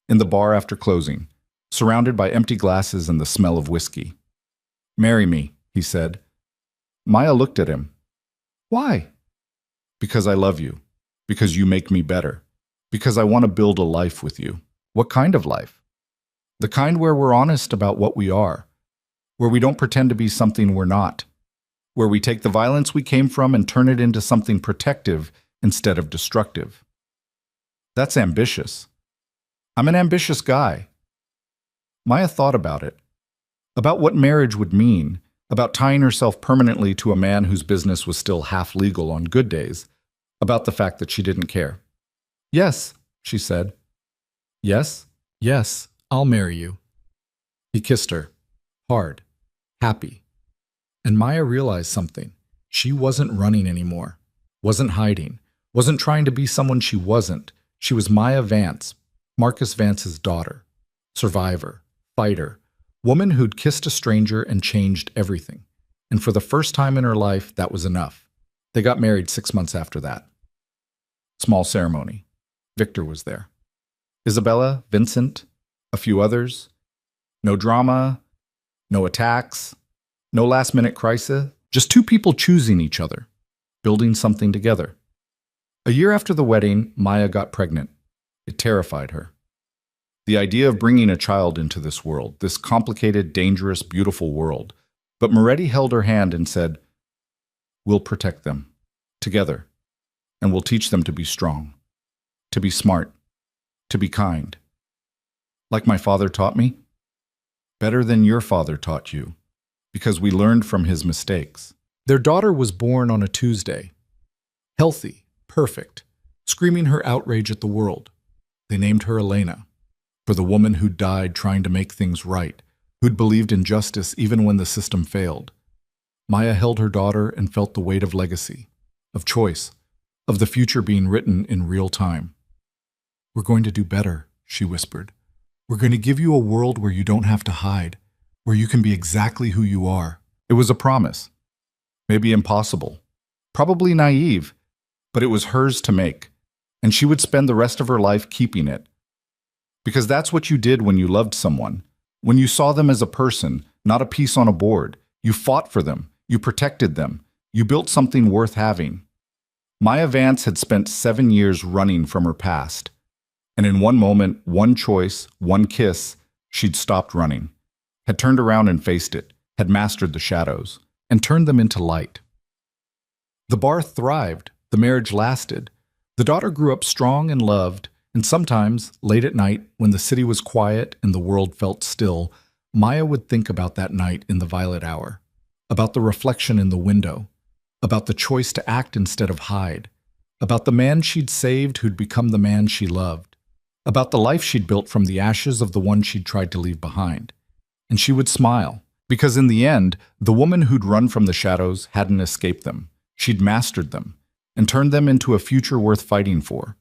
In the bar after closing, surrounded by empty glasses and the smell of whiskey. "Marry me," he said. Maya looked at him. "Why?" "Because I love you. Because you make me better. Because I want to build a life with you." "What kind of life?" "The kind where we're honest about what we are. Where we don't pretend to be something we're not. Where we take the violence we came from and turn it into something protective instead of destructive." "That's ambitious." "I'm an ambitious guy." Maya thought about it. About what marriage would mean, about tying herself permanently to a man whose business was still half legal on good days, about the fact that she didn't care. "Yes," she said. "Yes? Yes, I'll marry you." He kissed her, hard, happy. And Maya realized something. She wasn't running anymore, wasn't hiding, wasn't trying to be someone she wasn't. She was Maya Vance, Marcus Vance's daughter, survivor, fighter, woman who'd kissed a stranger and changed everything. And for the first time in her life, that was enough. They got married 6 months after that. Small ceremony. Victor was there. Isabella, Vincent, a few others. No drama, no attacks, no last-minute crisis. Just two people choosing each other, building something together. A year after the wedding, Maya got pregnant. It terrified her. The idea of bringing a child into this world, this complicated, dangerous, beautiful world. But Moretti held her hand and said, "We'll protect them, together, and we'll teach them to be strong, to be smart, to be kind. Like my father taught me, better than your father taught you, because we learned from his mistakes." Their daughter was born on a Tuesday. Healthy, perfect, screaming her outrage at the world. They named her Elena, for the woman who'd died trying to make things right, who'd believed in justice even when the system failed. Maya held her daughter and felt the weight of legacy, of choice, of the future being written in real time. "We're going to do better," she whispered. "We're going to give you a world where you don't have to hide, where you can be exactly who you are." It was a promise. Maybe impossible. Probably naive, but it was hers to make, and she would spend the rest of her life keeping it. Because that's what you did when you loved someone. When you saw them as a person, not a piece on a board. You fought for them. You protected them. You built something worth having. Maya Vance had spent 7 years running from her past. And in one moment, one choice, one kiss, she'd stopped running, had turned around and faced it, had mastered the shadows, and turned them into light. The bar thrived. The marriage lasted. The daughter grew up strong and loved. And sometimes, late at night, when the city was quiet and the world felt still, Maya would think about that night in the violet hour, about the reflection in the window, about the choice to act instead of hide, about the man she'd saved who'd become the man she loved, about the life she'd built from the ashes of the one she'd tried to leave behind. And she would smile, because in the end, the woman who'd run from the shadows hadn't escaped them. She'd mastered them and turned them into a future worth fighting for.